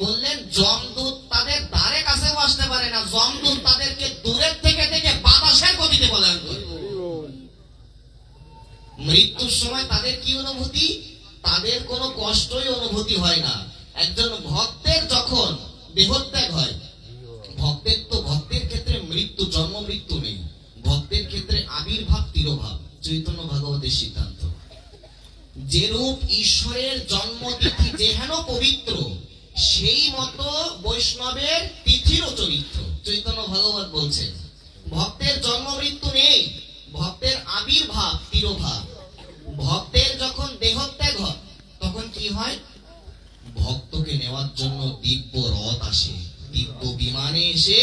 বললেন যমদূত তাদের দ্বারে কাছেও আসতে পারে না, যমদূত তাদেরকে দূরের থেকে দেখে বাতাসের গতিতে পলায়ন করে। মৃত্যুর সময় তাদের কি অনুভূতি? তাদের কোনো কষ্টই অনুভূতি হয় না। একজন ভক্তের যখন দেহত্যাগ হয়, ভক্তের ক্ষেত্রে মৃত্যু, জন্ম মৃত্যু নেই, ভক্তের ক্ষেত্রে আবির্ভাব তিরোভাব, চৈতন্য ভাগবতের সিদ্ধান্ত। যেরূপ ঈশ্বরের জন্মতিথি যেহেন পবিত্র, সেই মতো বৈষ্ণবের তিথিরও চরিত্র। চৈতন্য ভাগবত বলছেন ভক্তের জন্ম মৃত্যু নেই, ভক্তের আবির্ভাব তিরোভাব। ভক্তের যখন দেহত্যাগ হয় তখন কি হয়? ভক্তকে নেওয়ার জন্য দিব্য রথ আসে, দিব্য বিমানে এসে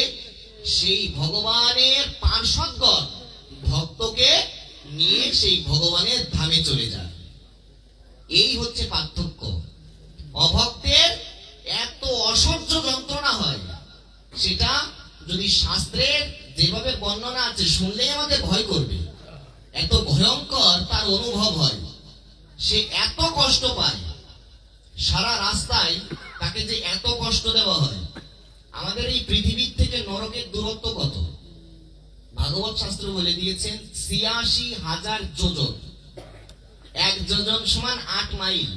সেই ভগবানের পার্ষদগণ ভক্তকে নিয়ে সেই ভগবানের ধামে চলে যায়। এই হচ্ছে পার্থক্য। অভক্তের এত অসহ্য যন্ত্রণা হয়, সেটা যদি শাস্ত্রের যেভাবে বর্ণনা আছে শুনলেই আমাদের ভয় করবে। এত ভয়ঙ্কর তার অনুভব হয়, সে এত কষ্ট পায় সারা রাস্তায়, তাকে যে এত কষ্ট দেওয়া হয়। আমাদের এই পৃথিবীর থেকে নরকের দূরত্ব কত? ভাগবত শাস্ত্র বলে দিয়েছেন ৮৬,০০০ যোজন। ১ যোজন সমান ৮ মাইল।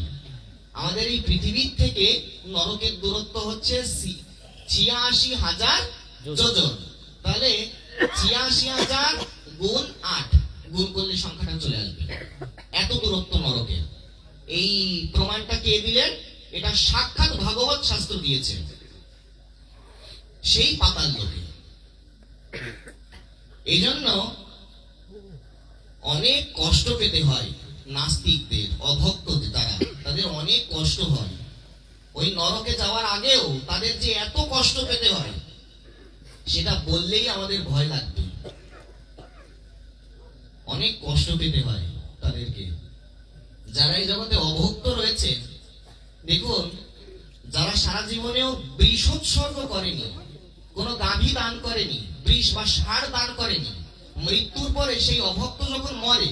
আমাদের এই পৃথিবীর থেকে নরকের দূরত্ব হচ্ছে ৮৬,০০০ যোজন। তাহলে ৮৬,০০০ গুণ ৮ গুণ করলে সংখ্যাটা চলে আসবে। এত দূরত্ব নরকের। এই প্রমাণটা কে দিলেন? এটা সাক্ষাৎ ভাগবত শাস্ত্র দিয়েছেন। সেই পাতাল লোকে এই জন্য অনেক কষ্ট পেতে হয় নাস্তিকদের, অভক্তদের দ্বারা, তাদের অনেক কষ্ট হয়। ওই নরকে যাওয়ার আগেও তাদের যে এত কষ্ট পেতে হয়, সেটা বললেই আমাদের ভয় লাগবে। অনেক কষ্ট পেতে হয় তাদেরকে। যারা এই জগতে অভক্ত রয়েছেন, দেখুন, যারা সারা জীবনেও বৃষোৎসর্গ করেনি, কোনো গাভী দান করেনি, বৃষ বা ষাঁড় দান করেনি, মৃত্যুর পরে সেই অভক্ত যখন মরে,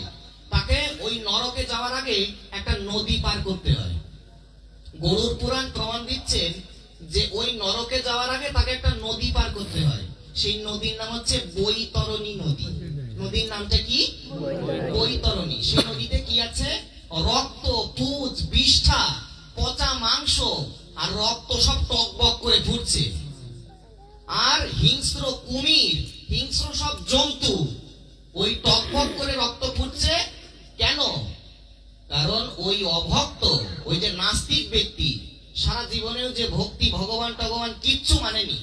তাকে ওই নরকে যাওয়ার আগে একটা নদী পার করতে হয়। গরুর পুরাণ প্রমাণ দিচ্ছেন যে ওই নরকে যাওয়ার আগে তাকে একটা নদী পার করতে হয়। সেই নদীর নাম হচ্ছে বৈতরণী নদী। নদীর নামটা কি? বৈতরণী। সেই নদীতে কি আছে? রক্ত, পুঁজ, বিষ্ঠা, পচা মাংস আর রক্ত সব টকবক করে ফুটছে। আর হিংস্র কুমির, হিংস্র সব জন্তু, ওই টকবক করে রক্ত ফুটছে। কেন? কারণ ওই অভক্ত, ওই যে নাস্তিক ব্যক্তি, সারা জীবনেও যে ভক্তি, ভগবান টগবান কিচ্ছু মানেনি,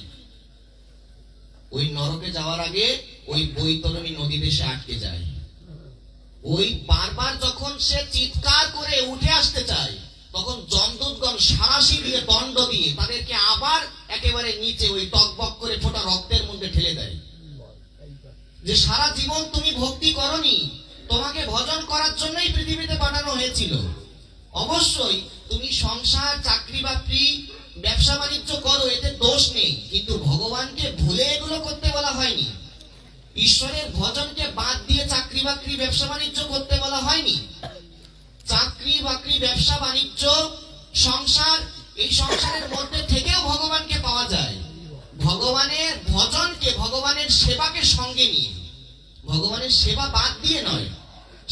ওই নরকে যাওয়ার আগে ওই বৈতরণী নদীতে সে আটকে যায়। ওই বারবার যখন সে চিৎকার করে উঠে আসতে চায়, তখন যমদূতগণ সারাশি দিয়ে, দণ্ড দিয়ে তাদেরকে আবার একেবারে নিচে ওই টকবক করে ফোটা রক্তের মধ্যে ঠেলে দেয়। যে সারা জীবন তুমি ভক্তি করনি, তোমাকে ভজন করার জন্যই পৃথিবীতে পাঠানো হয়েছিল। অবশ্যই তুমি সংসার, চাকরি বাকরি, ব্যবসা বাণিজ্য করো, এতে দোষ নেই, কিন্তু ভগবানকে ভুলে এগুলো করতে বলা হয়নি। ঈশ্বরের ভজনকে বাদ দিয়ে চাকরি বাকরি, ব্যবসা বাণিজ্য করতে বলা হয়নি। চাকরি বাকরি, ব্যবসা বাণিজ্য, সংসার, এই সংসারের মধ্যে থেকেও ভগবানকে পাওয়া যায়। ভগবানের ভজনকে, ভগবানের সেবাকে সঙ্গে নিয়ে, ভগবানের সেবা বাদ দিয়ে নয়।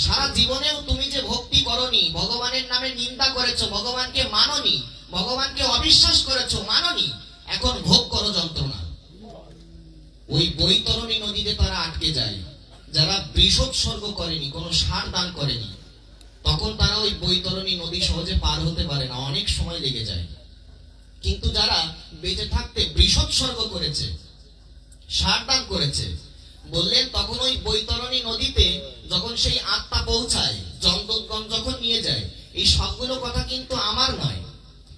সারা জীবনেও তুমি যে ভক্তি করনি, ভগবানের নামে নিন্দা করেছো, ভগবানকে মাননি, ভগবানকে অবিশ্বাস করেছো, মাননি, এখন ভোগ করো যন্ত্রণা। ওই বৈতরণী নদীতে তারা আটকে যায়। যারা বৃষোৎসর্গ করেনি, কোনো সার দান করেনি, তখন তারা ওই বৈতরণী নদী সহজে পার হতে পারে না, অনেক সময় লেগে যায়। কিন্তু যারা বেঁচে থাকতে বৃষোৎসর্গ করেছে, সার দান করেছে, বললেন তখন ওই বৈতরণী নদীতে যখন সেই আত্মা পৌঁছায়, যমদূতগণ যখন নিয়ে যায়, এই সবগুলো কথা কিন্তু আমার নয়,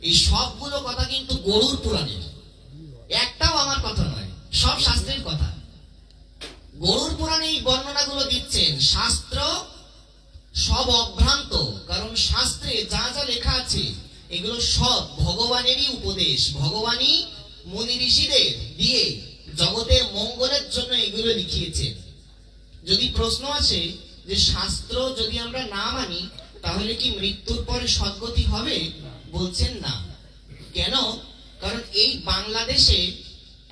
এই সবগুলো কথা কিন্তু গরুর পুরাণের, একটাও আমার কথা নয়, সব শাস্ত্রের কথা। গরুর পুরাণে এই বর্ণনাগুলো দিচ্ছেন। শাস্ত্র সব অভ্রান্ত, কারণ শাস্ত্রে যা যা লেখা আছে এগুলো সব ভগবানেরই উপদেশ, ভগবানই মুনি ঋষিদের দিয়ে জগতের মঙ্গলের জন্য এগুলো লিখিয়েছেন। যদি প্রশ্ন আসে যে শাস্ত্র যদি আমরা না মানি তাহলে কি মৃত্যুর পরে সদ্গতি হবে, বলছেন না। কেন? কারণ এই বাংলাদেশে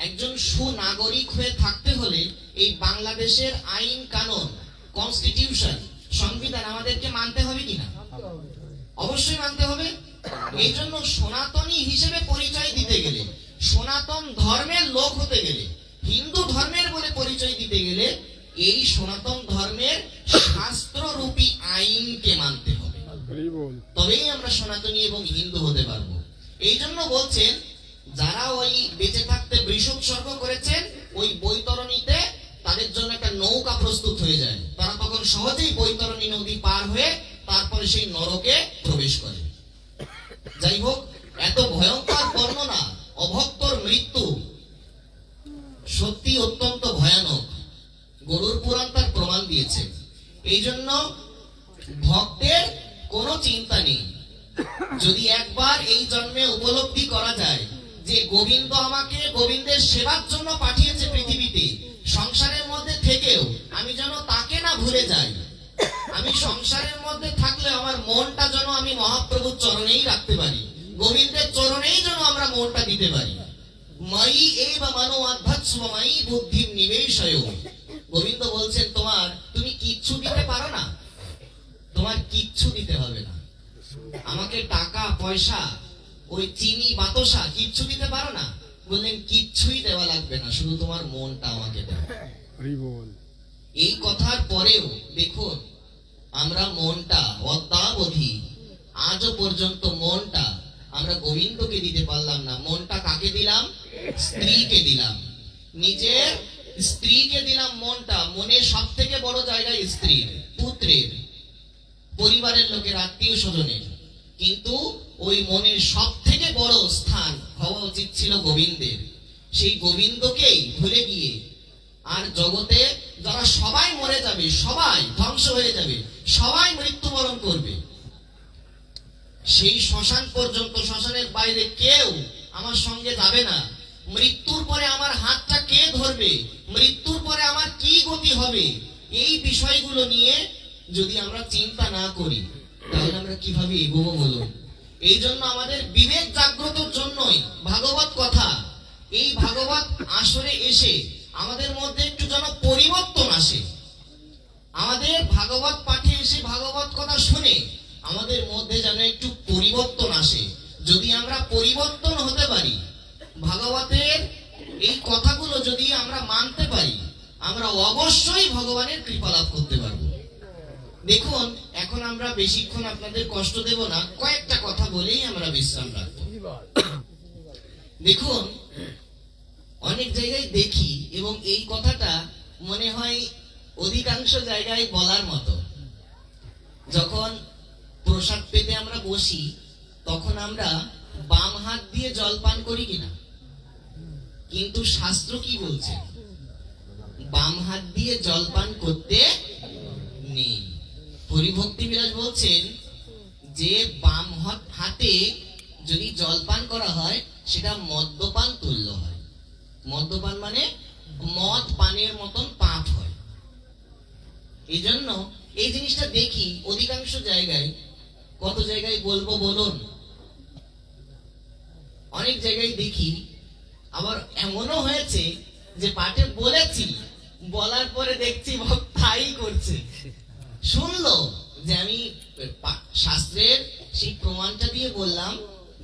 একজন সুনাগরিক হয়ে থাকতে হলে এই বাংলাদেশের আইন কানুন, কনস্টিটিউশন, সংবিধান আমাদেরকে মানতে হবে কিনা? অবশ্যই মানতে হবে। এই জন্য সনাতনী হিসেবে পরিচয় দিতে গেলে, সনাতন ধর্মের লোক হতে গেলে, হিন্দু ধর্মের বলে পরিচয় দিতে গেলে এই সনাতন ধর্মের শাস্ত্ররূপী আইনকে মানতে হবে, তবেই আমরা সনাতনী এবং হিন্দু হতে পারবো। এই জন্য বলছেন যারা ওই বেঁচে থাকতে বৃষোৎসর্গ করেছেন ওই বৈতরণীতে তাদের জন্য একটা নৌকা প্রস্তুত হয়ে যায়, তারা তখন সহজেই বৈতরণী নদী পার হয়ে তারপরে সেই নরকে প্রবেশ করে। যাই হোক, এত ভয়ঙ্কর বর্ণনা, অভক্তর মৃত্যু সত্যি অত্যন্ত ভয়ানক। গরুর পুরাণ তার প্রমাণ দিয়েছে। এই জন্য ভক্তের কোনো চিন্তা নেই। যদি একবার এই জন্মে উপলব্ধি করা যায় যে গোবিন্দ আমাকে গোবিন্দের সেবার জন্য পাঠিয়েছে পৃথিবীতে, সংসারের মধ্যে থেকেও আমি যেন তাকে না ভুলে যাই, আমি সংসারের মধ্যে থাকলে আমার মনটা যেন আমি মহাপ্রভুর চরণেই রাখতে পারি, গোবিন্দের চরণেই যেন আমরা মনটা দিতে পারি। ময়ি এব মনো অধ্যাত্ম ময়ি বুদ্ধি নিবেশয়। গোবিন্দ বলছেন তুমি কিচ্ছু দিতে পারো না, তোমার কিচ্ছু দিতে হবে না। আমাকে টাকা পয়সা, ওই চিনি বাতাসা কিচ্ছু দিতে পারো না, বললেন কিচ্ছুই দেওয়া লাগবে না, শুধু তোমার মনটা আমাকে দাও। এই কথার পরেও দেখুন আমরা মনটা অদ্যাবধি আজও পর্যন্ত মনটা আমরা গোবিন্দকে দিতে পারলাম না। মনটা কাকে দিলাম? স্ত্রীকে দিলাম, নিজের স্ত্রীকে দিলাম মনটা। মনের সব থেকে বড় জায়গায় স্ত্রীর, পুত্রের, পরিবারের লোকের, আত্মীয় স্বজনের। কিন্তু ওই মনের সব থেকে বড় স্থান হওয়া উচিত ছিল গোবিন্দের। সেই গোবিন্দকেই ভুলে গিয়ে আর জগতে যারা সবাই মরে যাবে, সবাই ধ্বংস হয়ে যাবে, সবাই মৃত্যুবরণ করবে, সেই শ্মশান পর্যন্ত, শ্মশানের বাইরে কেউ আমার সঙ্গে যাবে না। মৃত্যুর পরে আমার হাতটা কে ধরবে, মৃত্যুর পরে আমার কি গতি হবে, এই বিষয়গুলো নিয়ে যদি আমরা চিন্তা না করি তাহলে আমরা কিভাবে এগোবো বলুন? এই জন্য আমাদের বিবেক জাগ্রতর জন্যই ভাগবত কথা, এই ভাগবত আসরে এসে আমাদের মধ্যে একটু যেন পরিবর্তন আসে। আমাদের ভাগবত পাঠে এসে ভাগবত কথা শুনে আমাদের মধ্যে যেন একটু পরিবর্তন আসে। যদি আমরা পরিবর্তন হতে পারি, ভাগবতের এই কথাগুলো যদি আমরা মানতে পারি, আমরা অবশ্যই ভগবানের কৃপা লাভ করতে পারবো। দেখুন, এখন আমরা বেশিক্ষণ আপনাদের কষ্ট দেব না, কয়েকটা কথা বলেই আমরা বিশ্রাম রাখবো। দেখুন, অনেক জায়গায় দেখি এবং এই কথাটা মনে হয় অধিকাংশ জায়গায় বলার মতো, যখন প্রসাদ পেতে আমরা বসি তখন আমরা বাম হাত দিয়ে জল পান করি কিনা? কিন্তু শাস্ত্র কি বলছে? বাম হাত দিয়ে জল পান করতে নেই। হরিভক্তি বিলাস বলছেন যে বাম হাতে যদি জল পান করা হয় সেটা মদ্যপান তুল্য হয়। মদ্যপান মানে মদ পানের মতন পাপ হয়। এই জন্য এই জিনিসটা দেখি অধিকাংশ জায়গায়। কত জায়গায় বলবো বলুন? অনেক জায়গায় দেখি। আবার এমনও হয়েছে যে পাঠে বলেছি, বলার পরে দেখছি তাই করছে। শুনলো যে আমি শাস্ত্রের সেই প্রমাণটা দিয়ে বললাম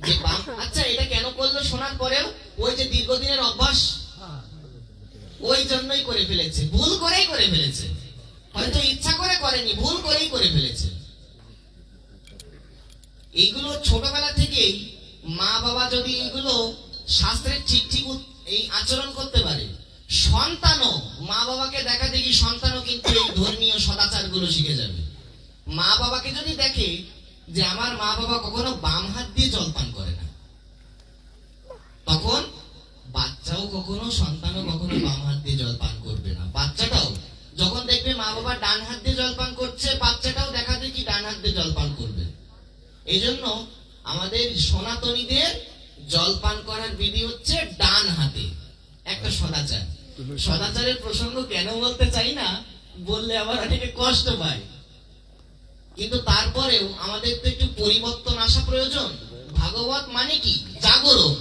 যে আচ্ছা এটা কেন করলো, শোনার পরেও ওই যে দীর্ঘদিনের অভ্যাস, ওই জন্যই করে ফেলেছে, ভুল করেই করে ফেলেছে, হয়তো ইচ্ছা করে করেনি, ভুল করেই করে ফেলেছে। এইগুলো ছোটবেলা থেকেই মা বাবা যদি এগুলো শাস্ত্রের ঠিক ঠিক এই আচরণ করতে পারে, সন্তানও মা বাবাকে দেখা দেখি সন্তানও কিন্তু এই ধর্মীয় সদাচার গুলো শিখে যাবে। মা বাবাকে যদি দেখে যে আমার মা বাবা কখনো বাম হাত দিয়ে জল পান করে না, তখন বাচ্চাও কখনো, সন্তানও কখনো বাম হাত দিয়ে জল পান করবে না। বাচ্চাটাও যখন দেখবে মা বাবা ডান হাত দিয়ে জল পান করছে, বাচ্চাটাও দেখা দেখি ডান হাত দিয়ে জল পান করবে। এই জন্য আমাদের সনাতনীদের জলপান করার বিধি হচ্ছে ডান হাতে। একটা সদাচার, সদাচারের প্রসঙ্গ কেন বলতে চাই না, বললে আবার অনেকে কষ্ট পায়, কিন্তু তারপরেও আমাদের তো একটু পরিবর্তন আসা প্রয়োজন। ভাগবত মানে কি? জাগরণ,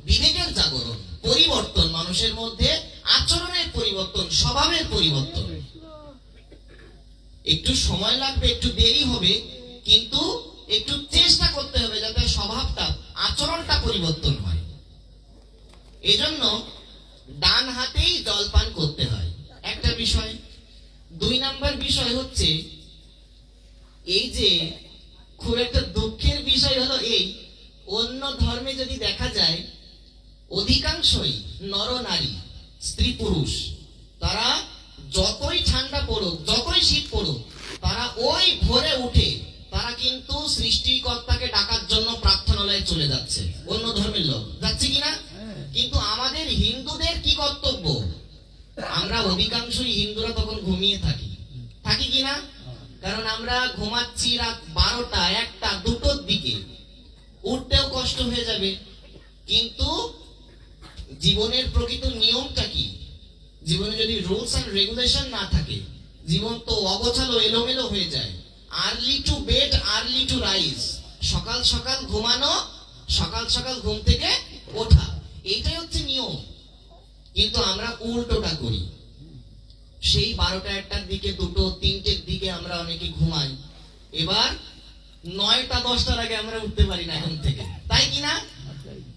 বিবেকের জাগরণ, পরিবর্তন, মানুষের মধ্যে আচরণের পরিবর্তন, স্বভাবের পরিবর্তন। একটু সময় লাগবে, একটু দেরি হবে, কিন্তু একটু চেষ্টা করতে হবে যাতে স্বভাবটা, আচরণটা পরিবর্তন হয়। এজন্য ডান হাতেই জলপান করতে হয়, একটা বিষয়। 2 নাম্বার বিষয় হচ্ছে এই যে খুব একটা দুঃখের বিষয় হলো এই, অন্য ধর্মে যদি দেখা যায় অধিকাংশই নর নারী, স্ত্রী পুরুষ, তারা যতই ঠান্ডা পড়ুক, যতই শীত পড়ুক, তারা ওই ভোরে উঠে তারা কিন্তু সৃষ্টিকর্তাকে ডাকার জন্য প্রার্থনালয়ে চলে যাচ্ছে। অন্য ধর্মের লোক যাচ্ছে কিনা? কিন্তু আমাদের হিন্দুদের কি কর্তব্য? আমরা অধিকাংশই হিন্দুরা তখন ঘুমিয়ে থাকি, থাকি কিনা? কারণ আমরা ঘুমাচ্ছি রাত 12টা, 1টা, 2টোর দিকে, উঠতেও কষ্ট হয়ে যাবে। কিন্তু জীবনের প্রকৃত নিয়মটা কি? জীবনে যদি রুলস এন্ড রেগুলেশন না থাকে, জীবন তো অগোছালো, এলোমেলো হয়ে যায়। Early to bed, early to rise, সকাল সকাল ঘুমানো, সকাল সকাল ঘুম থেকে ওঠা, এইটাই হচ্ছে নিয়ম। কিন্তু আমরা উল্টোটা করি। সেই 12টা, 1টার দিকে, 2টো, 3টের দিকে আমরা অনেকে ঘুমাই। এবার 9টা, 10টার আগে আমরা উঠতে পারি না এখন থেকে, তাই কিনা?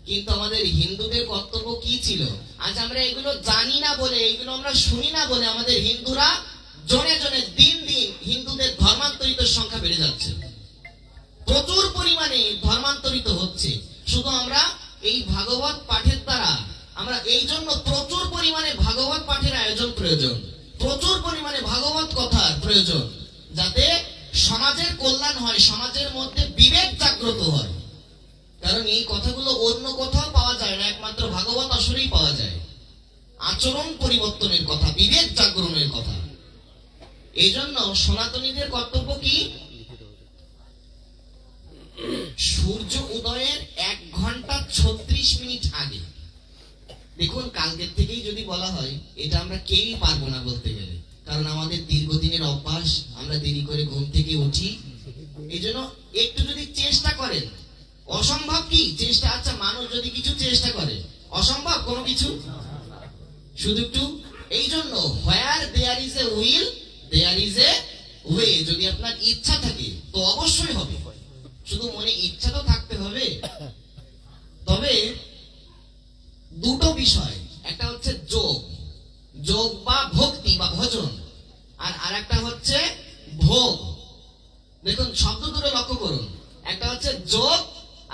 কিন্তু আমাদের হিন্দুদের কর্তব্য কি ছিল? আজ আমরা এগুলো জানি না বলে, এগুলো আমরা শুনি না বলে আমাদের হিন্দুরা জনে জনে দিন দিন হিন্দুদের ধর্মান্তরিত সংখ্যা বেড়ে যাচ্ছে, প্রচুর পরিমাণে ধর্মান্তরিত হচ্ছে। শুধু আমরা এই ভাগবত পাঠের দ্বারা, আমরা এই জন্য প্রচুর পরিমাণে ভাগবত পাঠের আয়োজন প্রয়োজন, প্রচুর পরিমাণে ভাগবত কথার প্রয়োজন, যাতে সমাজের কল্যাণ হয়, সমাজের মধ্যে বিবেক জাগ্রত হয়। কারণ এই কথাগুলো অন্য কোথাও পাওয়া যায় না, একমাত্র ভাগবত আসরেই পাওয়া যায়। আচরণ পরিবর্তনের কথা, বিবেক জাগরণের কথা। এই জন্য সনাতনীদের কর্তব্য কি? সূর্য উদয়ের 1 ঘন্টা 36 মিনিট আগে, দেখুন কালকের থেকেই যদি বলা হয়, এটা আমরা কেউই পারবো না বলতে গেলে, কারণ আমাদের দীর্ঘদিনের অভ্যাস, আমরা দেরি করে ঘুম থেকে উঠি। এই জন্য একটু যদি চেষ্টা করেন, অসম্ভব কি চেষ্টা? আচ্ছা, মানুষ যদি কিছু চেষ্টা করে, অসম্ভব কোনো কিছু? শুধু একটু। এই জন্য where there is a will there is a way, যদি আপনার ইচ্ছা থাকে তো অবশ্যই হবে, শুধু মনে ইচ্ছা তো থাকতে হবে। তবে 2টো বিষয়, একটা হচ্ছে যোগ, যোগ বা ভক্তি বা ভজন, আর আরেকটা হচ্ছে ভোগ। দেখুন শব্দ দুটো লক্ষ্য করুন, একটা হচ্ছে যোগ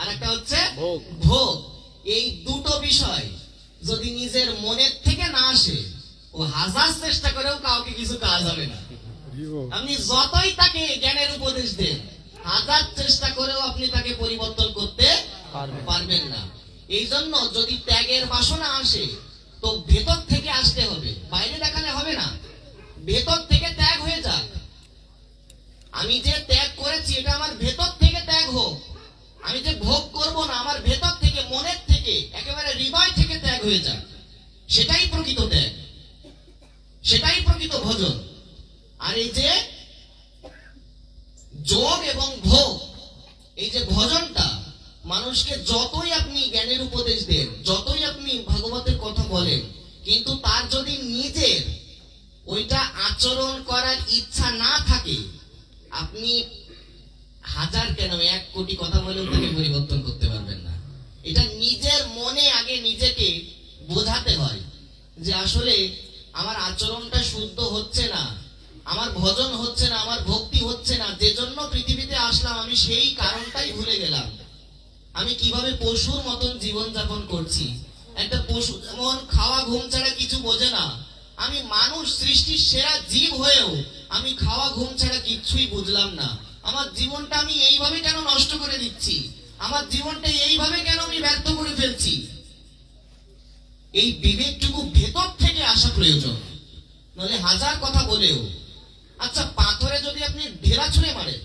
আর একটা হচ্ছে ভোগ। ভোগ। এই 2টো বিষয় যদি নিজের মনের থেকে না আসে, ও হাজার চেষ্টা করেও কাউকে কিছু কাজ হবে না। আপনি যতই তাকে জ্ঞানের উপদেশ দেন, হাজার চেষ্টা করেও আপনি তাকে পরিবর্তন করতে পারবেন না। এই জন্য যদি ত্যাগের বাসনা আসে, তো ভেতর থেকে আসতে হবে, বাইরে দেখালে হবে না। ভেতর থেকে ত্যাগ হয়ে যাক। আমি যে ত্যাগ করেছি, এটা আমার ভেতর থেকে ত্যাগ হোক। আমি যে ভোগ করব না, আমার ভেতর থেকে, মনের থেকে, একেবারে হৃদয় থেকে ত্যাগ হয়ে যাক। সেটাই প্রকৃত ত্যাগ, সেটাই প্রকৃত ভজন। আর এই যে যোগ এবং ভোগ, এই যে ভজনটা, মানুষকে যতই আপনি জ্ঞানের উপদেশ দেন, যতই আপনি ভাগবতের কথা বলেন, কিন্তু তার যদি নিজের ওইটা আচরণ করার ইচ্ছা না থাকে, আপনি হাজার কেন 1 কোটি কথা বলেও তাকে পরিবর্তন করতে পারবেন না। এটা নিজের মনে আগে নিজেকে বোঝাতে হয় যে আসলে আমার আচরণটা শুদ্ধ হচ্ছে না, আমার ভজন হচ্ছে না, আমার ভক্তি হচ্ছে না। যে জন্য পৃথিবীতে আসলাম, আমি সেই কারণটাই ভুলে গেলাম। আমি কিভাবে পশুর মতন জীবন যাপন করছি। একটা পশু যেমন খাওয়া ঘুম ছাড়া কিছু বোঝে না, আমি মানুষ, সৃষ্টির সেরা জীব হয়েও আমি খাওয়া ঘুম ছাড়া কিছুই বুঝলাম না। আমার জীবনটা আমি এইভাবে কেন নষ্ট করে দিচ্ছি? আমার জীবনটা এইভাবে কেন আমি ব্যর্থ করে ফেলছি? এই বিবেকটুকু ভেতর থেকে আসা প্রয়োজন, নইলে হাজার কথা বলেও। আচ্ছা, পাথরে যদি আপনি ঢেলা ছুঁড়ে মারেন,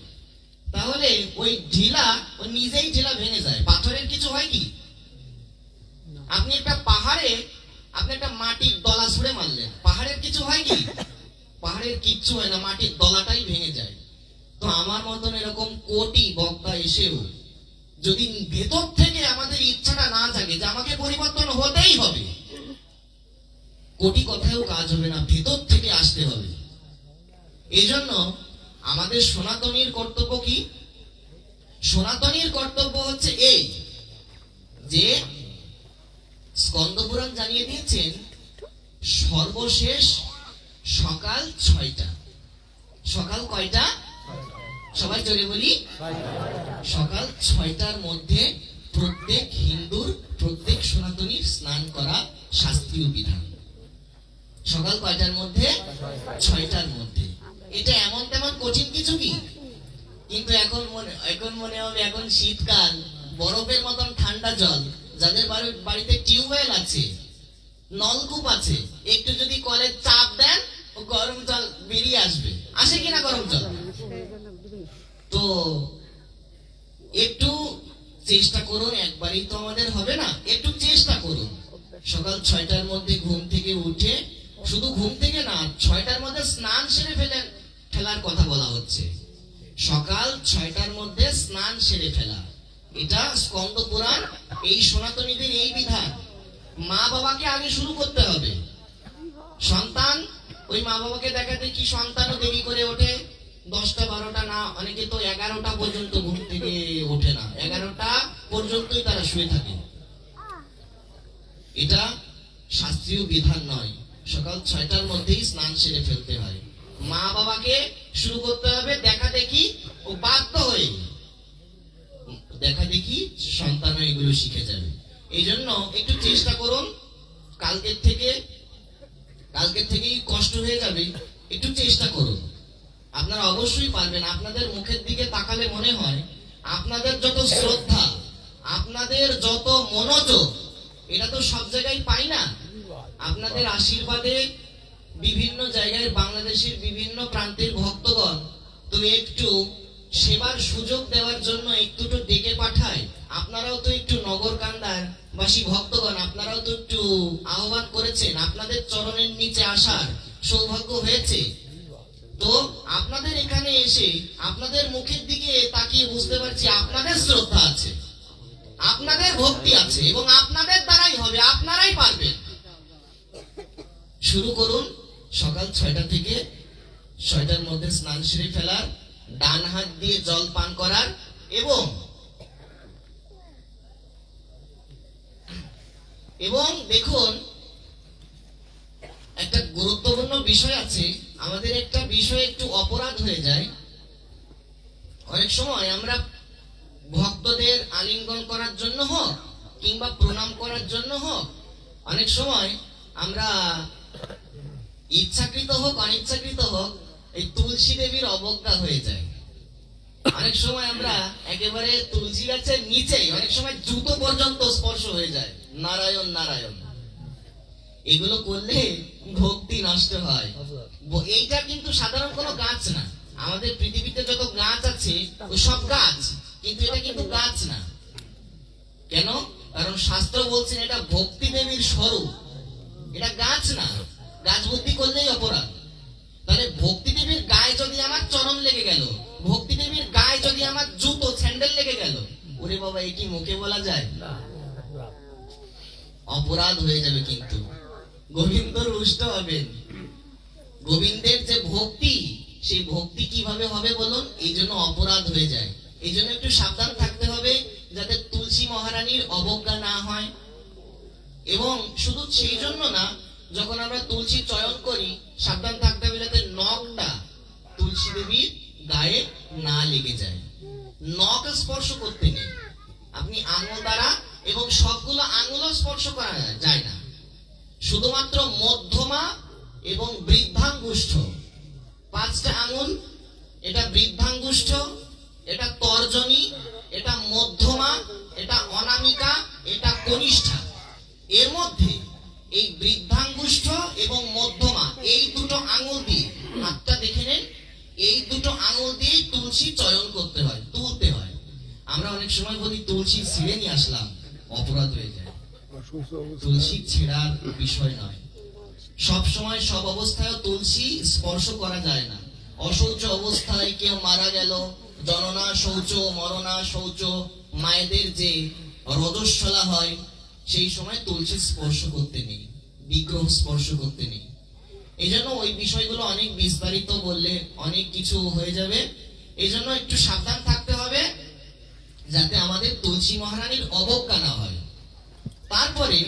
তাহলে ওই ঢিলা ওই নিজেই ঢিলা ভেঙে যায়। পাথরের কিছু হয় কি? আপনি একটা পাহাড়ে আপনি একটা মাটির দলা ছুঁড়ে মারলেন, পাহাড়ের কিছু হয় কি? পাহাড়ের কিচ্ছু হয় না, মাটির দলাটাই ভেঙে যায়। তো আমার মতন এরকম কোটি বক্তা এসেও যদি ভেতর থেকে আমাদের ইচ্ছাটা না জাগে যে আমাকে পরিবর্তন হতেই হবে, কোটি কথায়ও কাজ হবে না, ভেতর থেকে আসতে হবে। এই জন্য আমাদের সনাতনীর কর্তব্য কি? সনাতনীর কর্তব্য হচ্ছে এই যে স্কন্দ পুরাণ জানিয়ে দিয়েছেন সর্বশেষ সকাল 6টা। সকাল কয়টা? সবাই জোরে বলি, সকাল 6টার মধ্যে প্রত্যেক হিন্দুর, প্রত্যেক সনাতনীর স্নান করা শাস্ত্রীয় বিধান। সকাল কয়টার মধ্যে? 6টার মধ্যে। এটা এমন তেমন কঠিন কিছু কি? কিন্তু এখন মনে হবে এখন শীতকাল, বরফের মতন ঠান্ডা জল, যাদের বাড়িতে টিউবওয়েল আছে, নলকূপ আছে, একটু যদি কলে চাপ দেন ও গরম জল বেরিয়ে আসবে। আসে কিনা গরম জল? তো একটু চেষ্টা করুন, একবারই তো আমাদের হবে না, একটু চেষ্টা করুন। সকাল 6টার মধ্যে ঘুম থেকে উঠে, শুধু ঘুম থেকে না, 6টার মধ্যে স্নান সেরে ফেলার কথা বলা হচ্ছে। সকাল 6টার মধ্যে স্নান সেরে ফেলা, এটা স্কন্দ পুরাণ, এই সনাতনীদের এই বিধান। মা বাবাকে আগে শুরু করতে হবে। সন্তান, ওই মা বাবাকে দেখাতে কি সন্তানও দেরি করে ওঠে, 10টা 12টা না, অনেকে তো 11টা পর্যন্ত ঘুম থেকে ওঠে না, 11টা পর্যন্তই তারা শুয়ে থাকে। এটা শাস্ত্রীয় বিধান নয়। সকাল 6টার মধ্যেই স্নান সেরে ফেলতে হয়। মা বাবাকে শুরু করতে হবে দেখা দেখি, ও বাধ্য হয়ে দেখা দেখি সন্তান এগুলো শিখে যাবে। এই জন্য একটু চেষ্টা করুন, কালকের থেকেই কষ্ট হয়ে যাবে, একটু চেষ্টা করুন, আপনারা অবশ্যই পারবেন। আপনাদের মুখের দিকে তাকালে মনে হয় আপনাদের যত শ্রদ্ধা, আপনাদের যত মনোযোগ, এটা তো সব জায়গায় পাই না। আপনাদের আশীর্বাদে বিভিন্ন জায়গায় বাংলাদেশের বিভিন্ন প্রান্তের ভক্তগণ তো একটু সেবার সুযোগ দেওয়ার জন্য একটু ডেকে পাঠায়। আপনারাও তো একটু নগরকান্দার বাসী ভক্তগণ, আপনারাও তো একটু আহ্বান করেছেন, আপনাদের চরণের নিচে আসার সৌভাগ্য হয়েছে। তো আপনাদের এখানে এসে আপনাদের মুখের দিকে তাকিয়ে বুঝতে পারছি আপনাদের শ্রদ্ধা আছে, আপনাদের ভক্তি আছে, এবং আপনাদের দ্বারাই হবে, আপনারাই পারবেন। শুরু করুন সকাল 6টা থেকে, 6টার মধ্যে স্নান সেরে ফেলার, ডান হাত দিয়ে জল পান করার, এবং দেখুন একটা গুরুত্বপূর্ণ বিষয় আছে। আমাদের একটা বিষয় একটু অপরাধ হয়ে যায়। অনেক সময় আমরা ভক্তদের আলিঙ্গন করার জন্য হোক কিংবা প্রণাম করার জন্য হোক, অনেক সময় আমরা ইচ্ছাকৃত হোক অনিচ্ছাকৃত হোক এই তুলসী দেবীর অবজ্ঞা হয়ে যায়। অনেক সময় আমরা একেবারে তুলসী গাছের নিচেই অনেক সময় জুতো পর্যন্ত স্পর্শ হয়ে যায়, নারায়ণ নারায়ণ। এগুলো করলে ভক্তি নষ্ট হয়। এইটা কিন্তু সাধারণ কোনো গাছ না। আমাদের পৃথিবীতে যত গাছ আছে সব গাছ, কিন্তু এটা কিন্তু গাছ না। কেন? কারণ শাস্ত্র বলছেন এটা ভক্তি দেবীর স্বরূপ, এটা গাছ না। গাছ বুদ্ধি করলেই অপরাধ। তাহলে ভক্তি দেবীর গায়ে যদি আমার চরণ লেগে গেল, ভক্তি দেবীর গায়ে যদি আমার জুতো স্যান্ডেল লেগে গেল, ওরে বাবা, এ কি মুখে বলা যায়? অপরাধ হয়ে যাবে। কিন্তু গোবিন্দ রুষ্ট হবেন। গোবিন্দের যে ভক্তি, সেই ভক্তি কিভাবে হবে বলুন? এই জন্য অপরাধ হয়ে যায়। এই জন্য একটু সাবধান থাকতে হবে যাতে তুলসী মহারানীর অবজ্ঞা না হয়। এবং শুধু সেই জন্য না, যখন আমরা তুলসী চয়ন করি সাবধান থাকতে হবে যাতে নখটা তুলসী দেবীর গায়ে না লেগে যায়। নখ স্পর্শ করতে নেই, আপনি আঙুল দ্বারা, এবং সবগুলো আঙুলও স্পর্শ করা যায় না। শুধুমাত্র মধ্যমা এবং বৃদ্ধাঙ্গুষ্ঠ, 5টা আঙুল, এটা বৃদ্ধাঙ্গুষ্ঠ, এটা তর্জনী, এটা মধ্যমা, এটা অনামিকা, এটা কনিষ্ঠা। এর মধ্যে এই বৃদ্ধাঙ্গুষ্ঠ এবং মধ্যমা, এই দুটো আঙুল দিয়ে হাতটা দেখে নেন, এই দুটো আঙুল দিয়ে তুলসী চয়ন করতে হয়, তুলতে হয়। আমরা অনেক সময় বলি তুলসী ছিঁড়ে নিয়ে আসলাম, অপরাধ হয়ে যায়। তুলসী ছেঁড়ার বিষয় নয়। সব সময় সব অবস্থায় তুলসী স্পর্শ করা যায় না। অশৌচ অবস্থায় কেউ মারা গেল, জননা শৌচ মরণা শৌচ, মায়েদের যে রজস্বলা হয়, সেই সময় তুলসী স্পর্শ করতে নেই, বিগ্রহ স্পর্শ করতে নেই। এই জন্য ওই বিষয়গুলো অনেক বিস্তারিত বললে অনেক কিছু হয়ে যাবে। এই জন্য একটু সাবধান থাকতে হবে যাতে আমাদের তুলসী মহারানীর অবজ্ঞা না হয়। তারপরে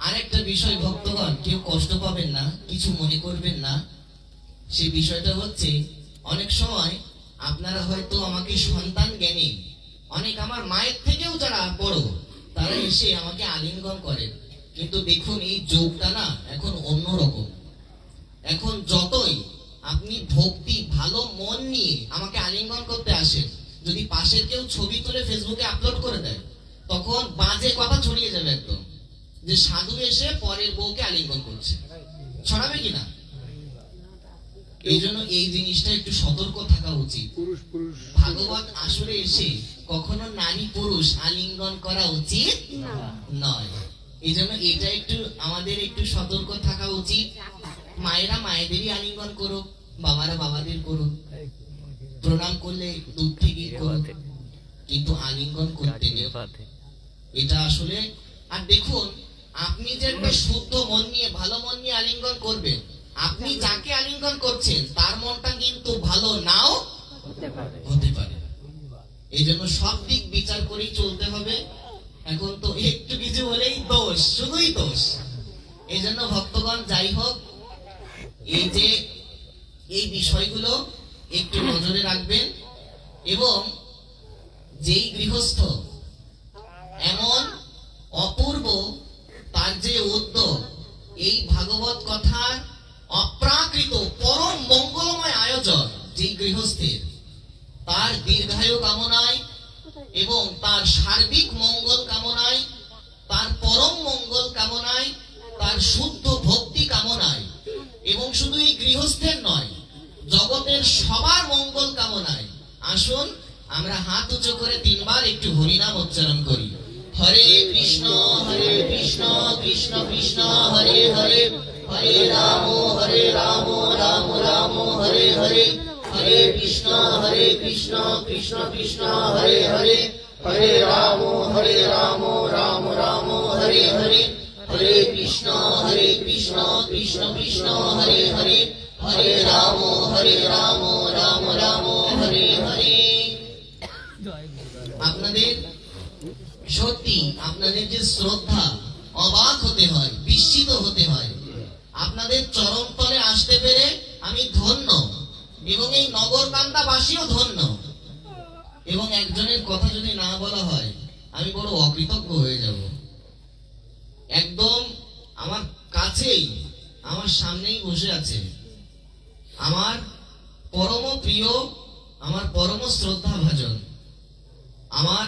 আরেকটা বিষয় ভক্তগণ, কেউ কষ্ট পাবেন না, কিছু মনে করবেন না। সেই বিষয়টা হচ্ছে, অনেক সময় আপনারা হয়তো আমাকে সন্তান জ্ঞানী, অনেক আমার মায়ের থেকেও যারা বড়, তারা এসে আমাকে আলিঙ্গন করেন। কিন্তু দেখুন এই যোগটা না এখন অন্যরকম। এখন যতই আপনি ভক্তি ভালো মন নিয়ে আমাকে আলিঙ্গন করতে আসেন, যদি পাশের কেউ ছবি তুলে ফেসবুকে আপলোড করে দেয়, তখন বাজে কথা ছড়িয়ে যাবে একদম, যে সাধু এসে পরের বউকে আলিঙ্গন করছে। ছড়াবে কিনা? এই জন্য এই জিনিসটা একটু সতর্ক থাকা উচিত। ভাগবত আসরে এসে কখনো নারী পুরুষ আলিঙ্গন করা উচিত নয়। এই জন্য এটা একটু আমাদের একটু সতর্ক থাকা উচিত। মায়েরা মায়েদেরই আলিঙ্গন করুক, বাবারা বাবাদের করুক, প্রণাম করলে দূর থেকে করুক, কিন্তু আলিঙ্গন করতে নেই। এটা আসলে, আর দেখুন আপনি যে একটা শুদ্ধ মন নিয়ে ভালো মন নিয়ে আলিঙ্গন করবেন, আপনি যাকে আলিঙ্গন করছেন তার মনটা কিন্তু ভালো নাও হতে পারে। এই জন্য সব দিক বিচার করেই চলতে হবে। এখন তো একটু কিছু হলেই দোষ, শুধুই দোষ। এই জন্য ভক্তগণ যাই হোক, এই যে এই বিষয়গুলো একটু নজরে রাখবেন। এবং যেই গৃহস্থ এমন অপূর্ব তার যে উদ্যোগ, এই ভাগবত কথার অপ্রাকৃত পরম মঙ্গলময় আয়োজন যেই গৃহস্থের, তার দীর্ঘায়ু কামনায় এবং তার সার্বিক মঙ্গল কামনায়, তার পরম মঙ্গল কামনায়, তার শুদ্ধ ভক্তি কামনায়, এবং শুধু এই গৃহস্থের নয়, জগতের সবার মঙ্গল কামনায় আসুন আমরা হাত উঁচু করে 3 বার একটু হরিনাম উচ্চারণ করি। হরে কৃষ্ণ কৃষ্ণ কৃষ্ণ হরে হরে, হরে রাম রাম রাম হরে হরে, হরে কৃষ্ণ কৃষ্ণ কৃষ্ণ হরে হরে, হরে রাম রাম রাম হরে হরে, হরে কৃষ্ণ কৃষ্ণ কৃষ্ণ হরে হরে, হরে রাম রাম রাম হরে হরে। আপনাদের সত্যি আপনাদের যে শ্রদ্ধা, অবাক হতে হয়, বিস্মিত হতে হয়। আপনাদের চরণ তলে আসতে পেরে আমি ধন্য, এবং এই নগরকান্দাবাসীও ধন্য। এবং একজনের কথা যদি না বলা হয় আমি বড় অকৃতজ্ঞ হয়ে যাব। একদম আমার কাছেই, আমার সামনেই বসে আছে আমার পরম প্রিয়, আমার পরম শ্রদ্ধা ভাজন, আমার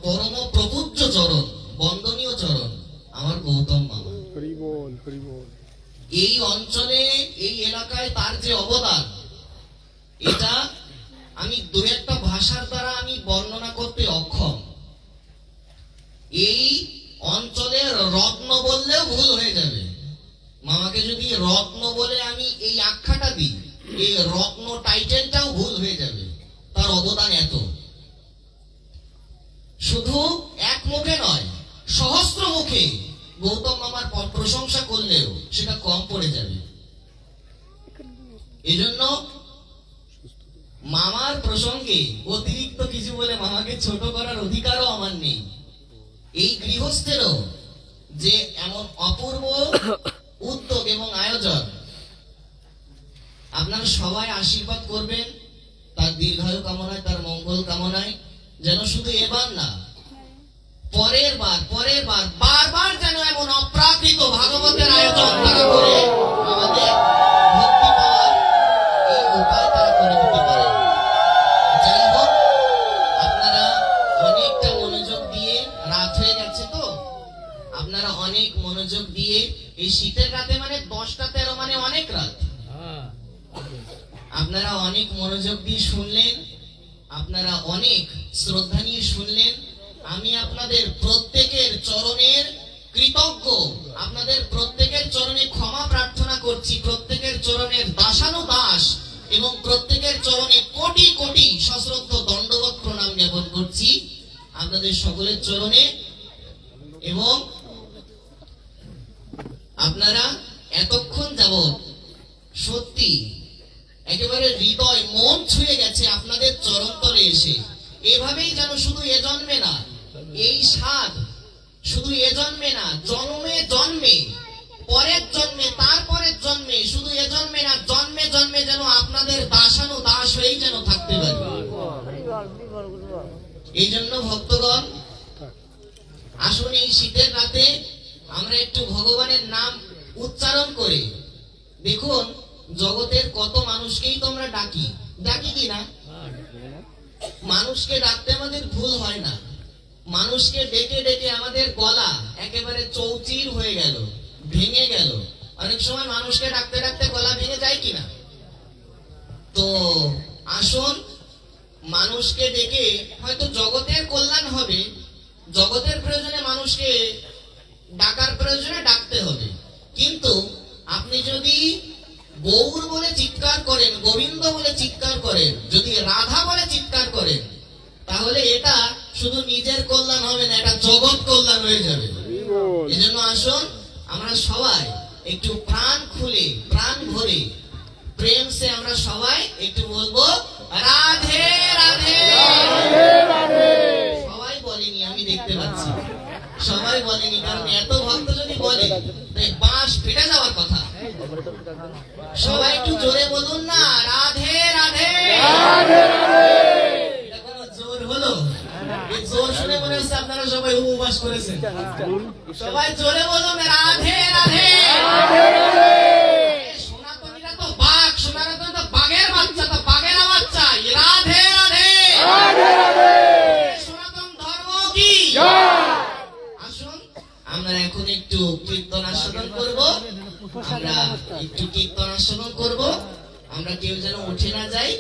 পরম প্রপূজ্য চরণ, বন্দনীয় চরণ, আমার গৌতম মামা। এই অঞ্চলে, এই এলাকায় তার যে অবদান, এটা আমি 2-1টা ভাষার দ্বারা আমি বর্ণনা করতে অক্ষম। এই অঞ্চলের রত্ন বললেও ভুল হয়ে যাবে। মামাকে যদি রত্ন বলে আমি এই আখ্যাটা দিই, এই রত্ন টাইটেলটাও ভুল হয়ে যাবে। তার অবদান এত, শুধু এক মুখে নয়, সহস্র মুখে গৌতম মামার প্রশংসা করলেও সেটা কম পড়ে যাবে। এজন্য মামার প্রসঙ্গে অতিরিক্ত কিছু বলে মামাকে ছোট করার অধিকারও আমার নেই। এই গৃহস্থেরও যে এমন অপূর্ব উদ্যোগ এবং আয়োজন, আপনারা সবাই আশীর্বাদ করবেন তার দীর্ঘায়ু কামনায়, তার মঙ্গল কামনায়, যেন শুধু এবার না, পরের বার বারবার যেন এমন অপ্রাকৃত ভাগবতের আয়োজন তারা করে আমাদের ভক্তি পাওয়ার এই উপায় তারা করে দিতে পারে। যাই হোক, আপনারা অনেকটা মনোযোগ দিয়ে, রাত হয়ে গেছে তো, আপনারা অনেক মনোযোগ দিয়ে, এই শীতের রাতে মানে 10টা 13 মানে অনেক রাত, আপনারা অনেক মনোযোগ দিয়ে শুনলেন, আপনারা অনেক শ্রদ্ধা নিয়ে শুনলেন। আমি আপনাদের প্রত্যেকের চরণের কৃতজ্ঞ, আপনাদের প্রত্যেকের চরণে ক্ষমা প্রার্থনা করছি, প্রত্যেকের চরণের দাসানুদাস এবং প্রত্যেকের চরণে কোটি কোটি সশ্রদ্ধ দণ্ডবত প্রণাম জ্ঞাপন করছি আপনাদের সকলের চরণে। এবং আপনারা এতক্ষণ যাবৎ সত্যি একেবারে হৃদয় মন ছুঁয়ে গেছে আপনাদের চরণতলে এসে। এভাবেই যেন শুধু এ জন্মে না, এই স্বাদ শুধু এ জন্মে না, জন্মে জন্মে, পরের জন্মে, তারপরের জন্মে, শুধু এ জন্মে না, জন্মে জন্মে যেন আপনাদের দাসানুদাস হয়েই যেন থাকতে পারে। এই জন্য ভক্তগণ, আসুন এই শীতের রাতে আমরা একটু ভগবানের নাম উচ্চারণ করে দেখুন, জগতের কত মানুষকেই তো আমরা ডাকি, ডাকি কিনা? মানুষকে ডাকতে আমাদের ভুল হয় না, মানুষকে ডেকে ডেকে আমাদের গলা একেবারে চৌচির হয়ে গেল, ভেঙে গেল। অনেক সময় মানুষকে ডাকতে ডাকতে গলা ভেঙে যায় কিনা? তো আসুন মানুষকে ডেকে, হয়তো জগতের কল্যাণ হবে, জগতের প্রয়োজনে মানুষকে ডাকার প্রয়োজনে ডাকতে হবে, কিন্তু আপনি যদি গৌর বলে চিৎকার করেন, গোবিন্দ বলে চিৎকার করেন, যদি রাধা বলে চিৎকার করেন, তাহলে এটা শুধু নিজের কল্যাণ হবে না, এটা জগৎ কল্যাণ হয়ে যাবে। এজন্য আসুন আমরা সবাই একটু প্রাণ খুলে, প্রাণ ভরে, প্রেম সে আমরা সবাই একটু বলবো রাধে রাধে। সবাই বলেনি, আমি দেখতে পাচ্ছি সবাই বলেনি, কারণ এত ভক্ত যদি বলে তাই বাঁশ ফেটে যাওয়ার কথা। সবাই একটু জোরে বলুন না, রাধে রাধে। এটা কোনো জোর হলো? এই জোর শুনে মনে হচ্ছে আপনারা সবাই উপবাস করেছেন। সবাই জোরে বলুন রাধে রাধে। সনাতনীরা তো বাঘ, সনাতনী তো বাঘের বাচ্চা, তো বাঘের আওয়াজ চাই, রাধে রাধে। সনাতন ধর্ম কি? আসুন আমরা এখন একটু কীর্তন আস্বাদন করব, আমরা একটু কীর্তন আস্বাদন করব, আমরা কেউ যেন উঠে না যাই।